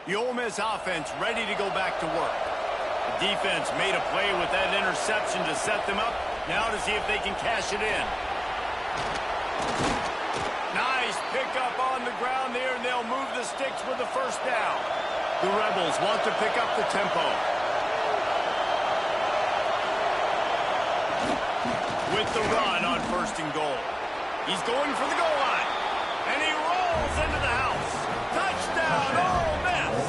The Ole Miss offense ready to go back to work. The defense made a play with that interception to set them up. Now to see if they can cash it in. Nice pickup on the ground there, and they'll move the sticks with the first down. The Rebels want to pick up the tempo. With the run on first and goal. He's going for the goal line. And he rolls into the house. Touchdown, Ole Miss.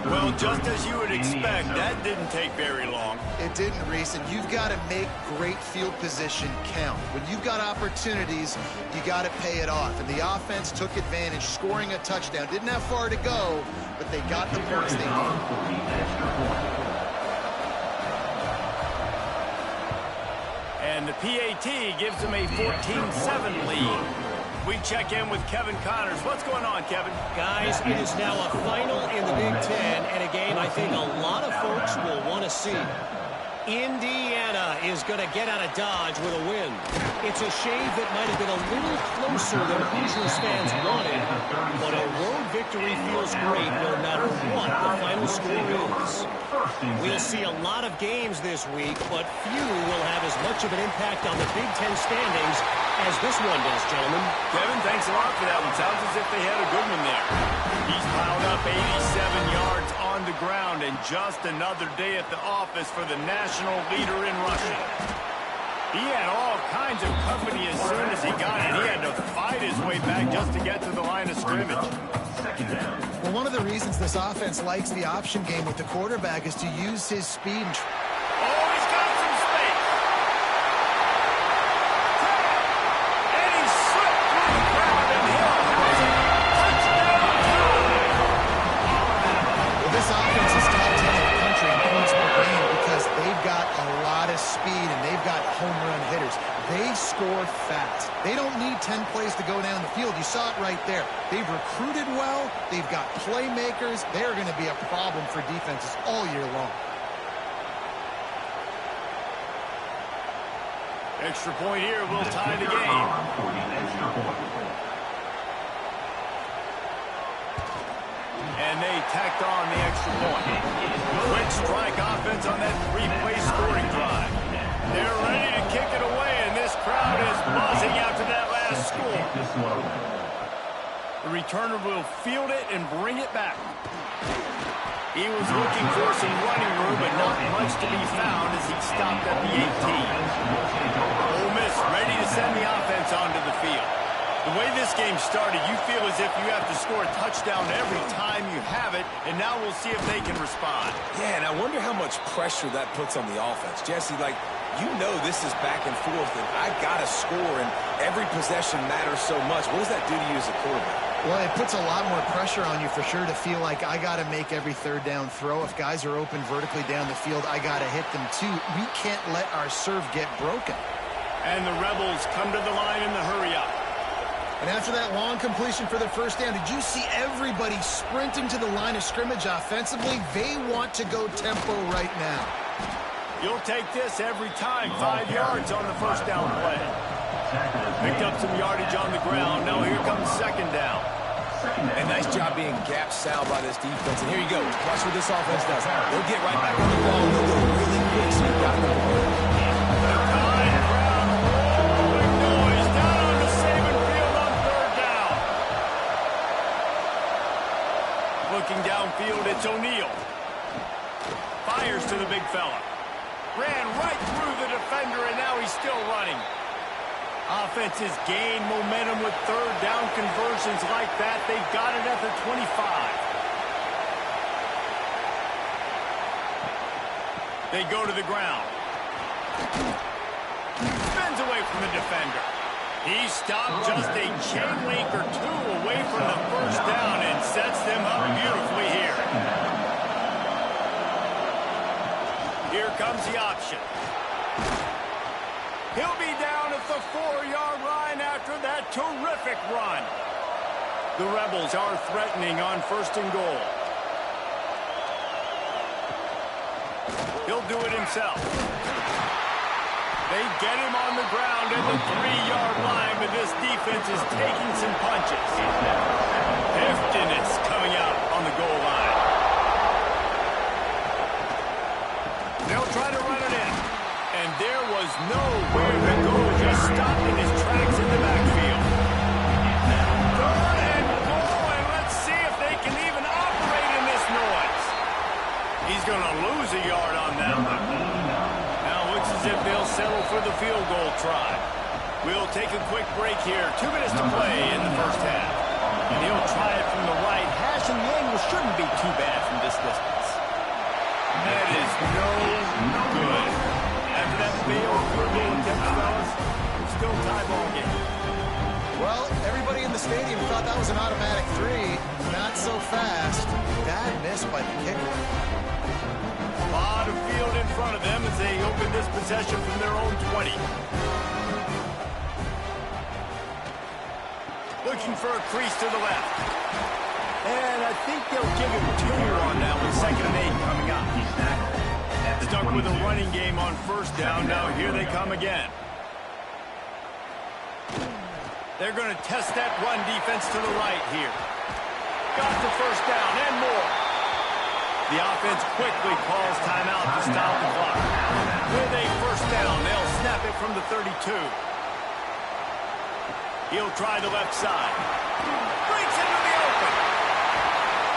Well, just as you would expect, that didn't take very long. It didn't, Reese, and you've got to make great field position count. When you've got opportunities, you got to pay it off. And the offense took advantage, scoring a touchdown. Didn't have far to go, but they got the points they needed. And the PAT gives them a 14-7 lead. We check in with Kevin Connors. What's going on, Kevin? Guys, it is now a final in the Big Ten, and a game I think a lot of folks will want to see. Indiana is going to get out of Dodge with a win. It's a shave that might have been a little closer than Hoosiers fans wanted, but a road victory feels great no matter what the final score is. We'll see a lot of games this week, but few will have as much of an impact on the Big Ten standings as this one does, gentlemen. Kevin, thanks a lot for that one. Sounds as if they had a good one there. He's piled up 87 yards on the ground, and just another day at the office for the national leader in rushing. He had all kinds of company as soon as he got it. He had to fight his way back just to get to the line of scrimmage. Well, one of the reasons this offense likes the option game with the quarterback is to use his speed. Oh, he's got some space. And he slipped through the crowd and Hill has a touchdown tie. Well, this offense is top 10 in the country in points per game because they've got a lot of speed and they've got home run hitters. They score fast. They don't need 10 plays to go down the field. You saw it right there. They've recruited well. They've got playmakers. They're going to be a problem for defenses all year long. Extra point here will tie the game. And they tacked on the extra point. Quick strike offense on that three-play scoring drive. They're ready to kick it away, and this crowd is buzzing after that last score. The returner will field it and bring it back. He was looking for some running room, but not much to be found as he stopped at the 18. Ole Miss ready to send the offense onto the field. The way this game started, you feel as if you have to score a touchdown every time you have it, and now we'll see if they can respond. Yeah, and I wonder how much pressure that puts on the offense. Jesse, like, you know this is back and forth, and I got to score, and every possession matters so much. What does that do to you as a quarterback? Well, it puts a lot more pressure on you for sure to feel like I got to make every third down throw. If guys are open vertically down the field, I got to hit them too. We can't let our serve get broken. And the Rebels come to the line in the hurry-up. And after that long completion for the first down, did you see everybody sprinting to the line of scrimmage offensively? They want to go tempo right now. You'll take this every time. 5 yards on the first down play. Picked up some yardage on the ground. Now here comes second down. And nice job being gap sound by this defense. And here you go. Watch what this offense does. They'll get right back on the ball. They'll go really quick, so you've got the ball. Looking downfield, it's O'Neal. Fires to the big fella. Ran right through the defender, and now he's still running. Offenses gain momentum with third down conversions like that. They've got it at the 25. They go to the ground. Spins away from the defender. He stopped just a chain link or two away from the first down and sets them up beautifully here. Here comes the option. He'll be down at the 4-yard line after that terrific run. The Rebels are threatening on first and goal. He'll do it himself. They get him on the ground at the 3-yard line, but this defense is taking some punches. Heftiness coming out on the goal line. They'll try to run it in. And there was nowhere to go, just stopped in his tracks in the backfield. Third and goal, and let's see if they can even operate in this noise. He's going to lose a yard on that one. Looks as if they'll settle for the field goal try. We'll take a quick break here. 2 minutes to play in the first half. And he'll try it from the right hash, and the angle shouldn't be too bad from this distance. That is no good. After that failed field goal attempt, fellas, still tie ball game. Well, everybody in the stadium thought that was an automatic 3. Not so fast. Bad miss by the kicker. A lot of field in front of them as they open this possession from their own 20. Looking for a crease to the left. And I think they'll give him 2 on that one. 2nd and 8 coming up. Stuck with a running game on first down. Now here they come again. They're going to test that run defense to the right here. Got the first down and more. The offense quickly calls timeout to stop the clock. With a first down, they'll snap it from the 32. He'll try the left side. Breaks into the open.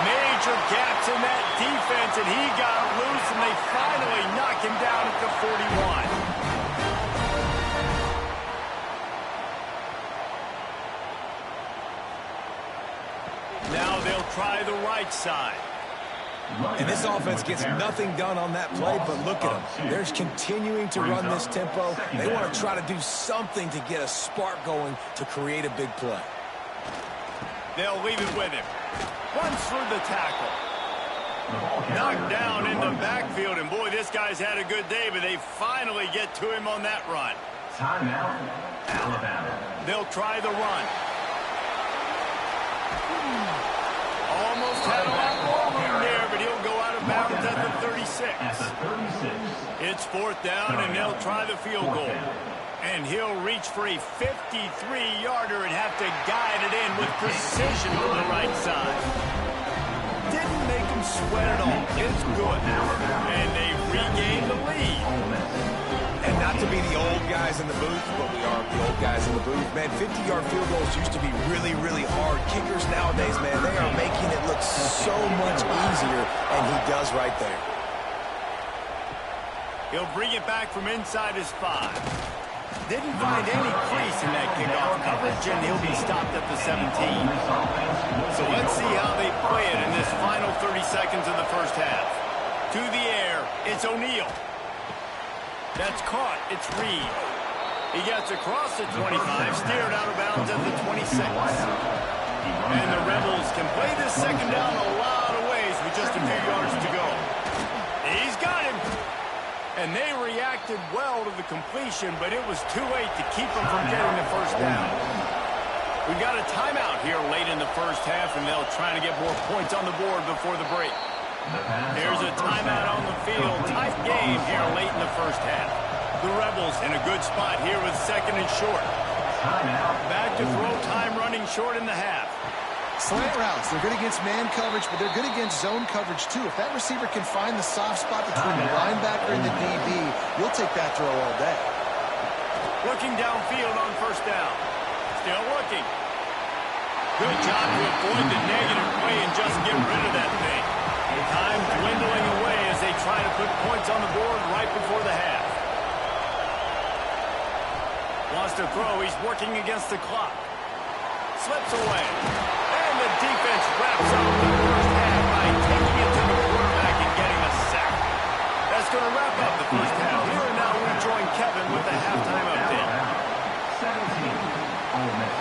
Major gaps in that defense, and he got loose, and they finally knock him down at the 41. Now they'll try the right side. And this offense gets nothing done on that play, but look at them. They're continuing to run this tempo. They want to try to do something to get a spark going to create a big play. They'll leave it with him. Runs through the tackle. Knocked down in the backfield, and boy, this guy's had a good day, but they finally get to him on that run. Timeout, Alabama. They'll try the run. Almost had a lot more room there, but he'll go out of bounds at the 36. It's 4th down, and they'll try the field goal. And he'll reach for a 53-yarder and have to guide it in with precision from the right side. Didn't make him sweat at all. It's good. And they've regained the lead. And not to be the old guys in the booth, but we are the old guys in the booth. Man, 50-yard field goals used to be really, really hard. Kickers nowadays, man, they are making it look so much easier, and he does right there. He'll bring it back from inside his 5. Didn't find any crease in that kickoff coverage, and he'll be stopped at the 17. So let's see how they play it in this final 30 seconds of the first half. To the air, it's O'Neal. That's caught. It's Reed. He gets across the 25, steered out of bounds at the 26. And the Rebels can play this second down a lot of ways with just a few yards to go. He's got him. And they reacted well to the completion, but it was too late to keep them from getting the first down. We've got a timeout here late in the first half, and they'll try to get more points on the board before the break. There's a timeout on the field. Tight game here late in the first half. The Rebels in a good spot here with 2nd and short. Back to throw time running short in the half. Slant routes, they're good against man coverage, but they're good against zone coverage too. If that receiver can find the soft spot between the linebacker and the DB, you'll take that throw all day. Looking downfield on 1st down. Still looking. Good job to avoid the negative play and just get rid of that thing. Time dwindling away as they try to put points on the board right before the half. Wants to throw. He's working against the clock. Slips away. And the defense wraps up the first half by taking it to the quarterback and getting a sack. That's going to wrap up the first half. Here and now we join Kevin with the halftime update. 17, Ole Miss,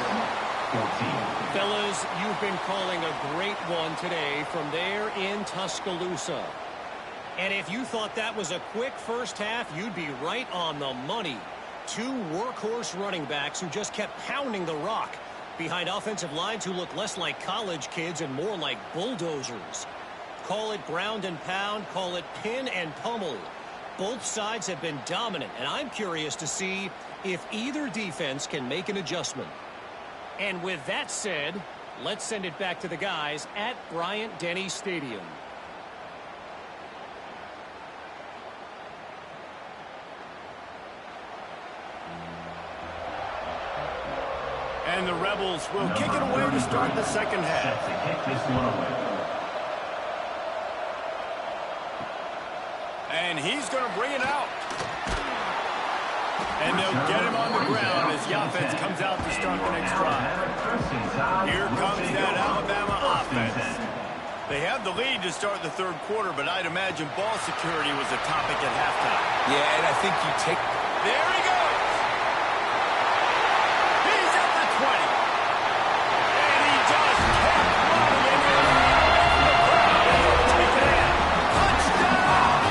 14. Fellas, you've been calling a great one today from there in Tuscaloosa. And if you thought that was a quick first half, you'd be right on the money. 2 workhorse running backs who just kept pounding the rock behind offensive lines who look less like college kids and more like bulldozers. Call it ground and pound, call it pin and pummel. Both sides have been dominant, and I'm curious to see if either defense can make an adjustment. And with that said, let's send it back to the guys at Bryant-Denny Stadium. And the Rebels will kick it away to start the second half. And he's going to bring it out. And they'll get him on the ground as the offense comes out to start the next drive. Here comes that Alabama offense. They have the lead to start the 3rd quarter, but I'd imagine ball security was a topic at halftime. Yeah, and I think you take... There he goes! He's at the 20. And he just kept running in there. Take it in. Touchdown!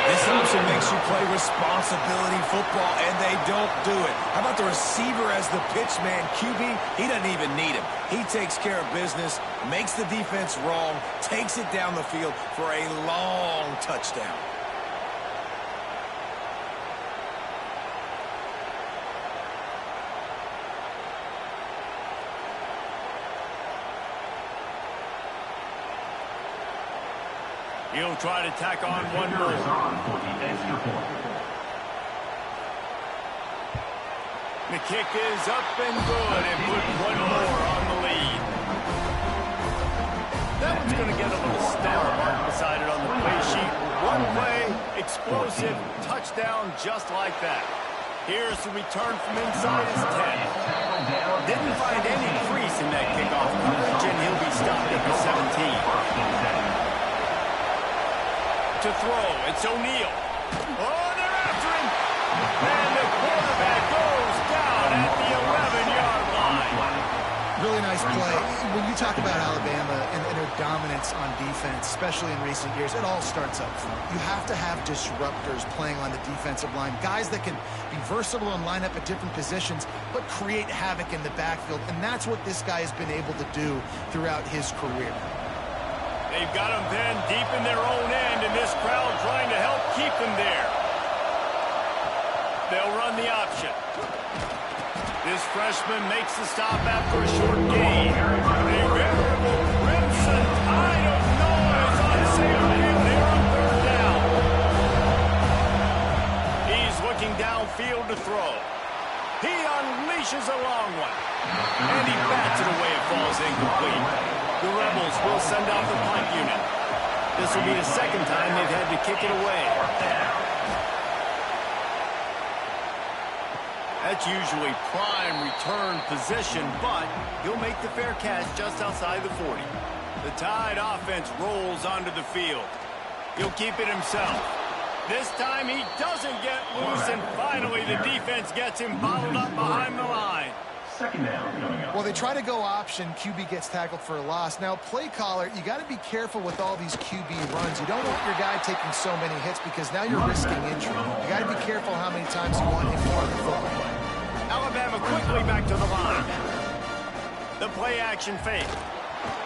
This option makes you play responsibility football, and they don't do it. How about the receiver as the pitch man? QB, he doesn't even need him. He takes care of business, makes the defense wrong, takes it down the field for a long touchdown. He'll try to tack on one more. The kick is up and good and put one more on the lead. That one's going to get a little star mark beside it on the play sheet. One play, explosive, touchdown just like that. Here's the return from inside his 10. Didn't find any crease in that kickoff coverage, and he'll be stopped at the 17. To throw, it's O'Neal. Oh, they're after him. And the quarterback goes down at the 11-yard line. Really nice play. When you talk about Alabama and their dominance on defense, especially in recent years, it all starts up front. You have to have disruptors playing on the defensive line, guys that can be versatile and line up at different positions, but create havoc in the backfield, and that's what this guy has been able to do throughout his career. They've got them then deep in their own end, and this crowd trying to help keep them there. They'll run the option. This freshman makes the stop after a short gain. A veritable crimson tide of noise on Salem Field here on third down. He's looking downfield to throw. He unleashes a long one. And he bats it away. It falls incomplete. The Rebels will send out the punt unit. This will be the second time they've had to kick it away. That's usually prime return position, but he'll make the fair catch just outside the 40. The Tide offense rolls onto the field. He'll keep it himself. This time he doesn't get loose, and finally the defense gets him bottled up behind the line. Second down coming up. Well, they try to go option. QB gets tackled for a loss. Now, play caller, you got to be careful with all these QB runs. You don't want your guy taking so many hits because now you're risking injury. You got to be careful how many times you want him to run the football. Alabama quickly back to the line. The play action fake.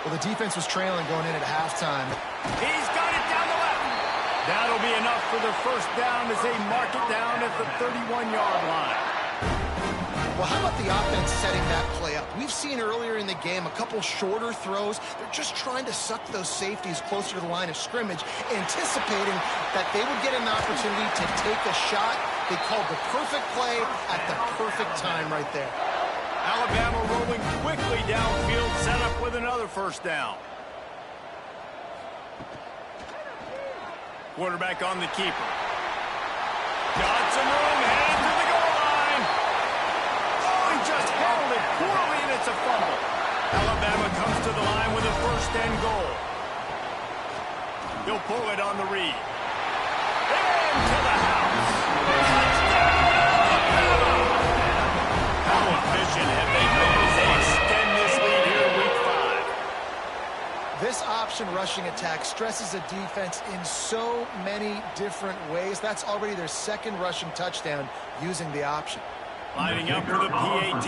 Well, the defense was trailing going in at halftime. He's got it down the left. That'll be enough for the first down as they mark it down at the 31-yard line. Well, how about the offense setting that play up? We've seen earlier in the game a couple shorter throws. They're just trying to suck those safeties closer to the line of scrimmage, anticipating that they would get an opportunity to take a shot. They called the perfect play at the perfect time right there. Alabama rolling quickly downfield, set up with another first down. Quarterback on the keeper. Got some room, headed to the goal line. Oh, he just handled it poorly, and it's a fumble. Alabama comes to the line with a first and goal. He'll pull it on the read. Into the house. Touchdown, Alabama! How efficient have they been as they extend this lead here in Week 5? This option rushing attack stresses a defense in so many different ways. That's already their second rushing touchdown using the option. Lining up for the PAT.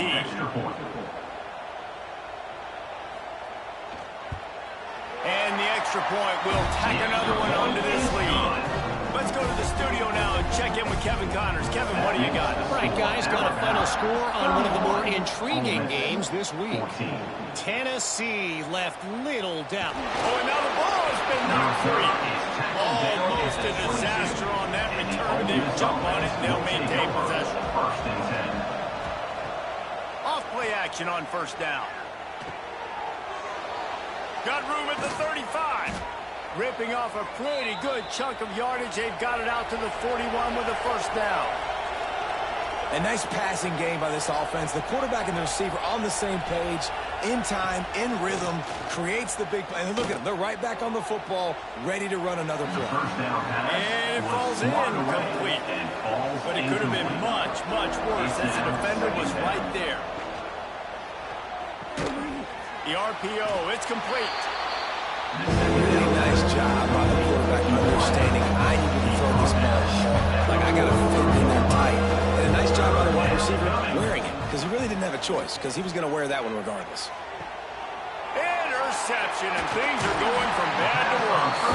And the extra point will tack another one onto this lead. Let's go to the studio now and check in with Kevin Connors. Kevin, what do you got? All right, guys, got a final score on one of the more intriguing games this week. Tennessee left little doubt. Oh, and now the ball has been knocked free. Almost a disaster on that return. They jump on it, and they'll maintain possession. Off play action on first down. Got room at the 35. Ripping off a pretty good chunk of yardage. They've got it out to the 41 with a first down. A nice passing game by this offense. The quarterback and the receiver on the same page, in time, in rhythm, creates the big play. And look at them. They're right back on the football, ready to run another play. And it falls incomplete. But it could have been much, much worse as the defender was right there. The RPO, it's complete. Really nice job by the quarterback understanding I need to throw this ball hard. Like, I got to fit in there tight. And a nice job by the wide receiver wearing it, because he really didn't have a choice, because he was going to wear that one regardless. Interception, and things are going from bad to worse.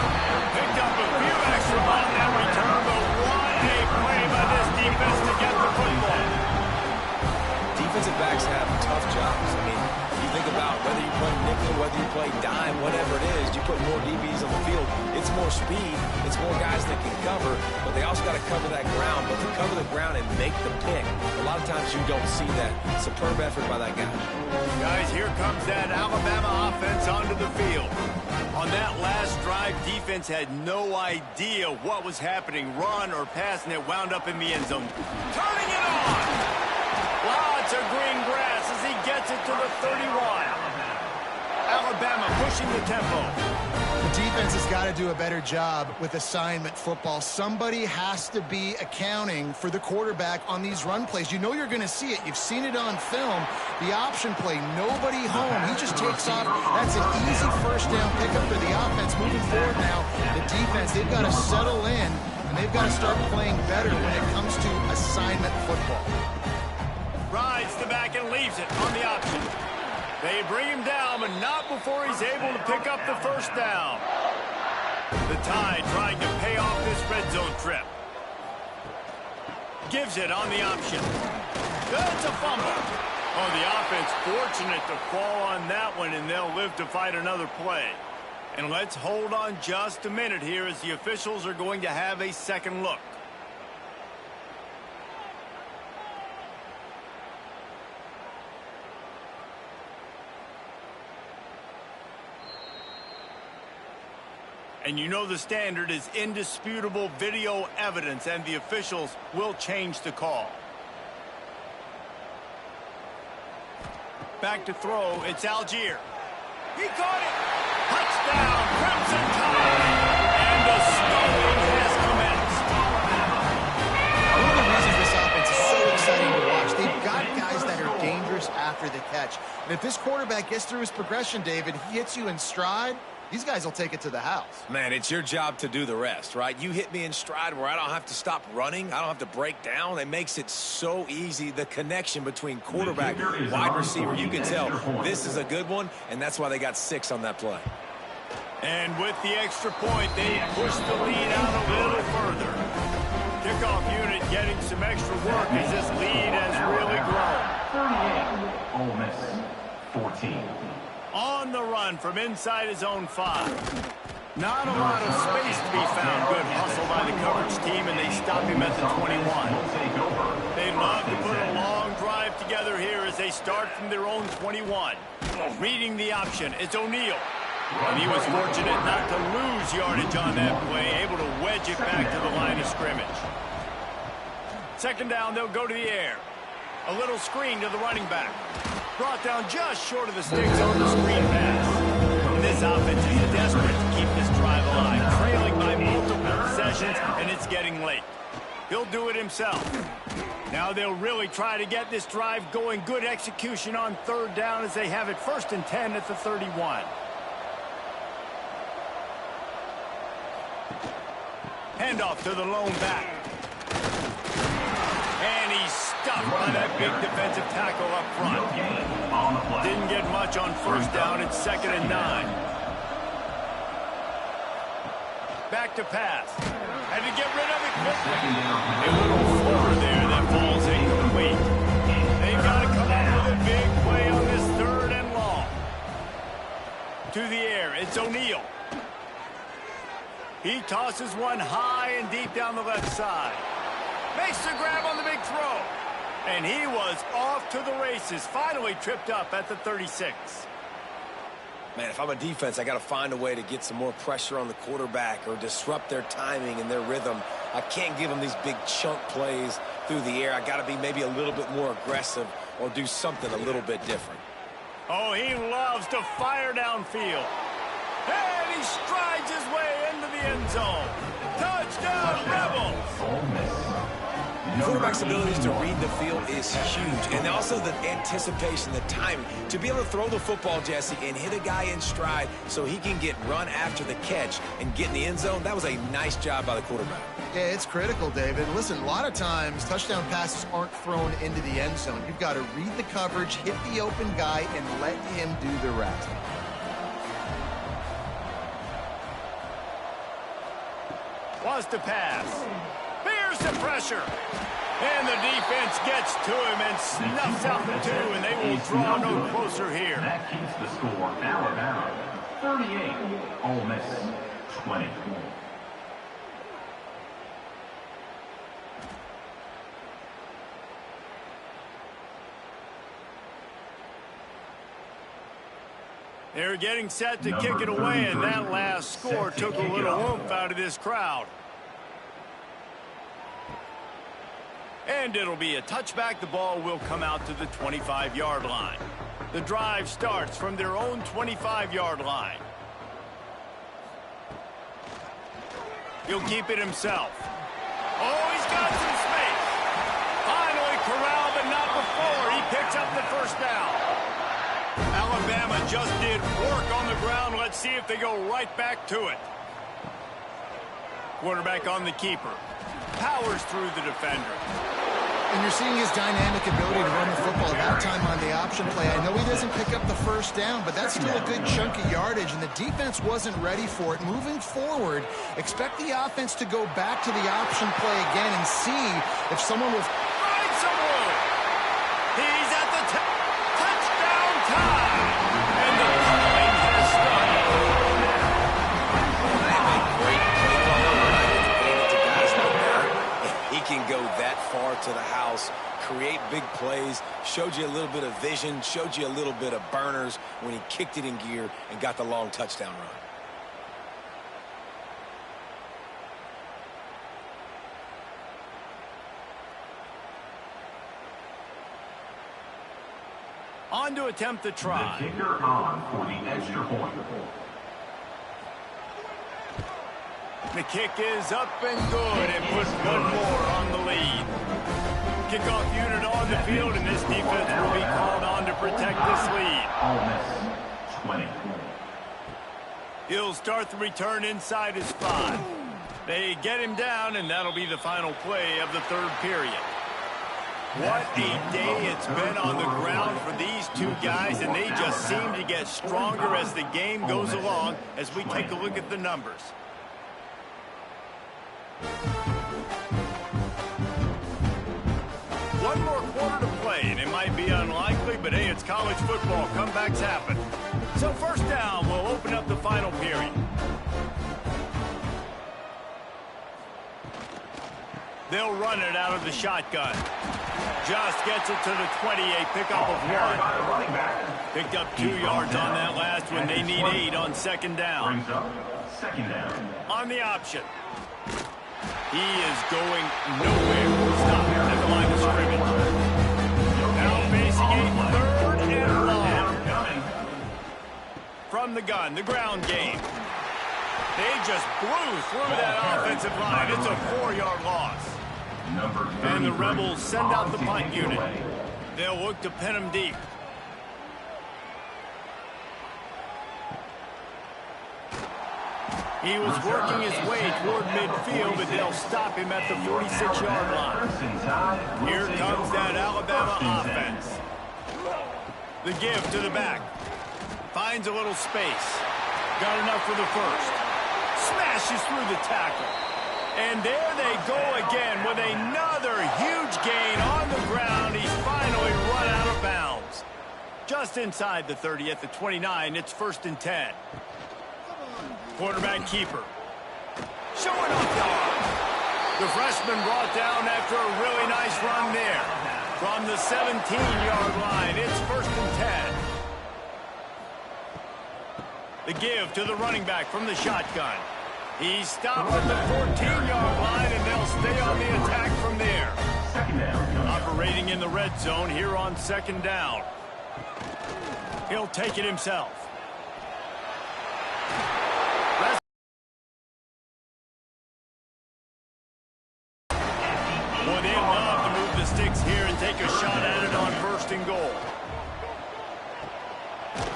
Picked up a few extra on that return, but what a play by this defense to get the football. Defensive backs have tough jobs. I mean, you think about whether you play nickel, whether you play dime, whatever it is, you put more DBs on the field. It's more speed. It's more guys that can cover, but they also got to cover that ground. But to cover the ground and make the pick, a lot of times you don't see that. Superb effort by that guy. Guys, here comes that Alabama offense onto the field. On that last drive, defense had no idea what was happening, run or pass, and it wound up in the end zone. Turning it on! Lots of green grass as he gets it to the 31. Alabama pushing the tempo. The defense has got to do a better job with assignment football. Somebody has to be accounting for the quarterback on these run plays. You know you're going to see it. You've seen it on film. The option play, nobody home. He just takes off. That's an easy first down pickup for the offense. Moving forward now, the defense, they've got to settle in, and they've got to start playing better when it comes to assignment football. Rides the back and leaves it on the option. They bring him down, but not before he's able to pick up the first down. The Tide trying to pay off this red zone trip. Gives it on the option. That's a fumble. Oh, the offense fortunate to fall on that one, and they'll live to fight another play. And let's hold on just a minute here as the officials are going to have a second look. And you know the standard is indisputable video evidence, and the officials will change the call. Back to throw, it's Algier. He caught it! Touchdown, Crimson Tide! And the stopping has commenced. One of the reasons this offense is so exciting to watch, they've got guys that are dangerous after the catch. And if this quarterback gets through his progression, David, he hits you in stride, these guys will take it to the house. Man, it's your job to do the rest, right? You hit me in stride where I don't have to stop running. I don't have to break down. It makes it so easy. The connection between quarterback, wide receiver, you can tell this is a good one, and that's why they got 6 on that play. And with the extra point, they push the lead out a little further. Kickoff unit getting some extra work as this lead has really grown. 38, Ole Miss, 14. On the run from inside his own 5. Not a lot of space to be found. Good hustle by the coverage team, and they stop him at the 21. They love to put a long drive together here as they start from their own 21. Reading the option, it's O'Neal. And he was fortunate not to lose yardage on that play, able to wedge it back to the line of scrimmage. Second down, they'll go to the air. A little screen to the running back. Brought down just short of the sticks on the screen pass. And this offense is desperate to keep this drive alive, trailing by multiple possessions, and it's getting late. He'll do it himself. Now they'll really try to get this drive going. Good execution on third down as they have it 1st and 10 at the 31. Handoff to the lone back. And he's stuffed by that big defensive tackle up front. Didn't get much on first down. It's 2nd and 9. Back to pass. Had to get rid of it quickly. A little floor there that falls incomplete. They've got to come up with a big play on this 3rd and long. To the air. It's O'Neal. He tosses one high and deep down the left side. Makes the grab on the big throw. And he was off to the races. Finally tripped up at the 36. Man, if I'm a defense, I got to find a way to get some more pressure on the quarterback or disrupt their timing and their rhythm. I can't give them these big chunk plays through the air. I got to be maybe a little bit more aggressive or do something a little bit different. Oh, he loves to fire downfield. And he strides his way into the end zone. Touchdown, Rebels! The quarterback's abilities to read the field is huge. And also the anticipation, the timing. To be able to throw the football, Jesse, and hit a guy in stride so he can get run after the catch and get in the end zone, that was a nice job by the quarterback. Yeah, it's critical, David. Listen, a lot of times touchdown passes aren't thrown into the end zone. You've got to read the coverage, hit the open guy, and let him do the rest. Wants to pass. Here's the pressure. And the defense gets to him and snuffs out the 2, and they will draw no closer here. That keeps the score. Alabama, 38. Ole Miss, 20. They're getting set to kick it away, and that last score took a little oomph out of this crowd. And it'll be a touchback. The ball will come out to the 25-yard line. The drive starts from their own 25-yard line. He'll keep it himself. Oh, he's got some space. Finally corralled, but not before. He picks up the first down. Alabama just did work on the ground. Let's see if they go right back to it. Quarterback on the keeper. Powers through the defender. And you're seeing his dynamic ability to run the football that time on the option play. I know he doesn't pick up the first down, but that's still a good chunk of yardage, and the defense wasn't ready for it. Moving forward, expect the offense to go back to the option play again and see if someone will find some room. He's at the touchdown time. And the calling has started. Great play caller when I get to hand it to guys like that. He can go that far to the house, create big plays, showed you a little bit of vision, showed you a little bit of burners when he kicked it in gear and got the long touchdown run. On to attempt the try. The kicker on for the extra point. The kick is up and good and puts one more on the lead. Kickoff unit on the field, and this defense will be called on to protect this lead. Ole Miss, 20. He'll start the return inside his 5. They get him down, and that'll be the final play of the third period. What a day it's been on the ground for these two guys, and they just seem to get stronger as the game goes along as we take a look at the numbers. One more quarter to play, and it might be unlikely, but hey, it's college football. Comebacks happen. So first down, we'll open up the final period. They'll run it out of the shotgun. Just gets it to the 28, pickup of 1. Picked up 2 yards on that last one. They need 8 on second down. Brings up second down. On the option. He is going nowhere. Stop at the line of scrimmage. Now facing a third and long. From the gun, the ground game. They just blew through that offensive line. It's a 4-yard loss. And the Rebels send out the punt unit. They'll look to pin him deep. He was working his way toward midfield, but they'll stop him at the 46-yard line. Here comes that Alabama offense. The give to the back. Finds a little space. Got enough for the first. Smashes through the tackle. And there they go again with another huge gain on the ground. He's finally run out of bounds. Just inside the 30 at the 29, it's 1st and 10. Quarterback keeper. Showing off the arm. The freshman brought down after a really nice run there. From the 17-yard line, it's 1st and 10. The give to the running back from the shotgun. He stopped at the 14-yard line, and they'll stay on the attack from there. Operating in the red zone here on second down. He'll take it himself. Boy, they love to move the sticks here and take a shot at it on 1st and goal.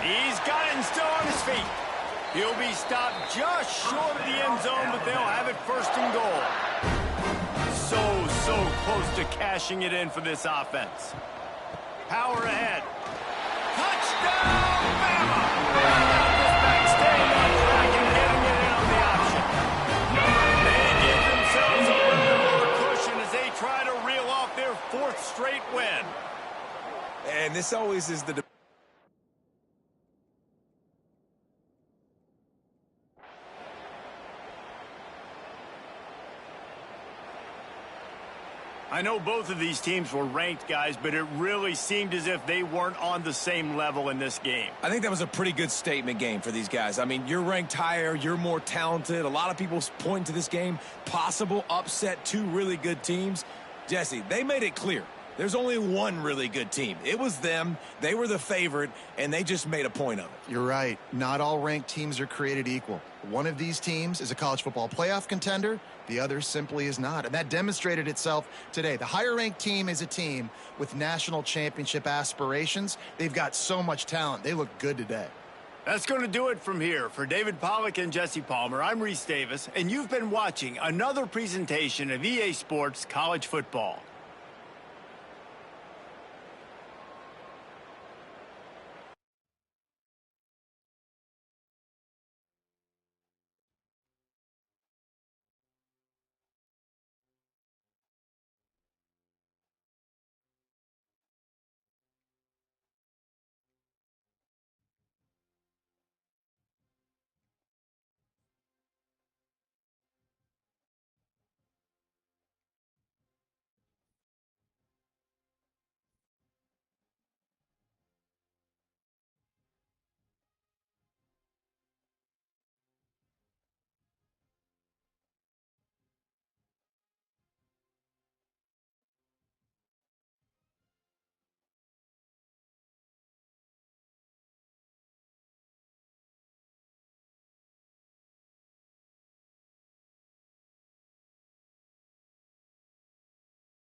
He's got it and still on his feet. He'll be stopped just short of the end zone, but they'll have it 1st and goal. So close to cashing it in for this offense. Power ahead. Touchdown, Bama! This back staying on track and getting it in on the option. They give themselves a little more cushion as they try to reel off their 4th straight win. And this always is the I know both of these teams were ranked, guys, but it really seemed as if they weren't on the same level in this game. I think that was a pretty good statement game for these guys. I mean, you're ranked higher, you're more talented. A lot of people point to this game, possible upset, 2 really good teams. Jesse, they made it clear. There's only one really good team. It was them. They were the favorite, and they just made a point of it. You're right. Not all ranked teams are created equal. One of these teams is a college football playoff contender. The other simply is not. And that demonstrated itself today. The higher-ranked team is a team with national championship aspirations. They've got so much talent. They look good today. That's going to do it from here. For David Pollack and Jesse Palmer, I'm Reese Davis, and you've been watching another presentation of EA Sports College Football.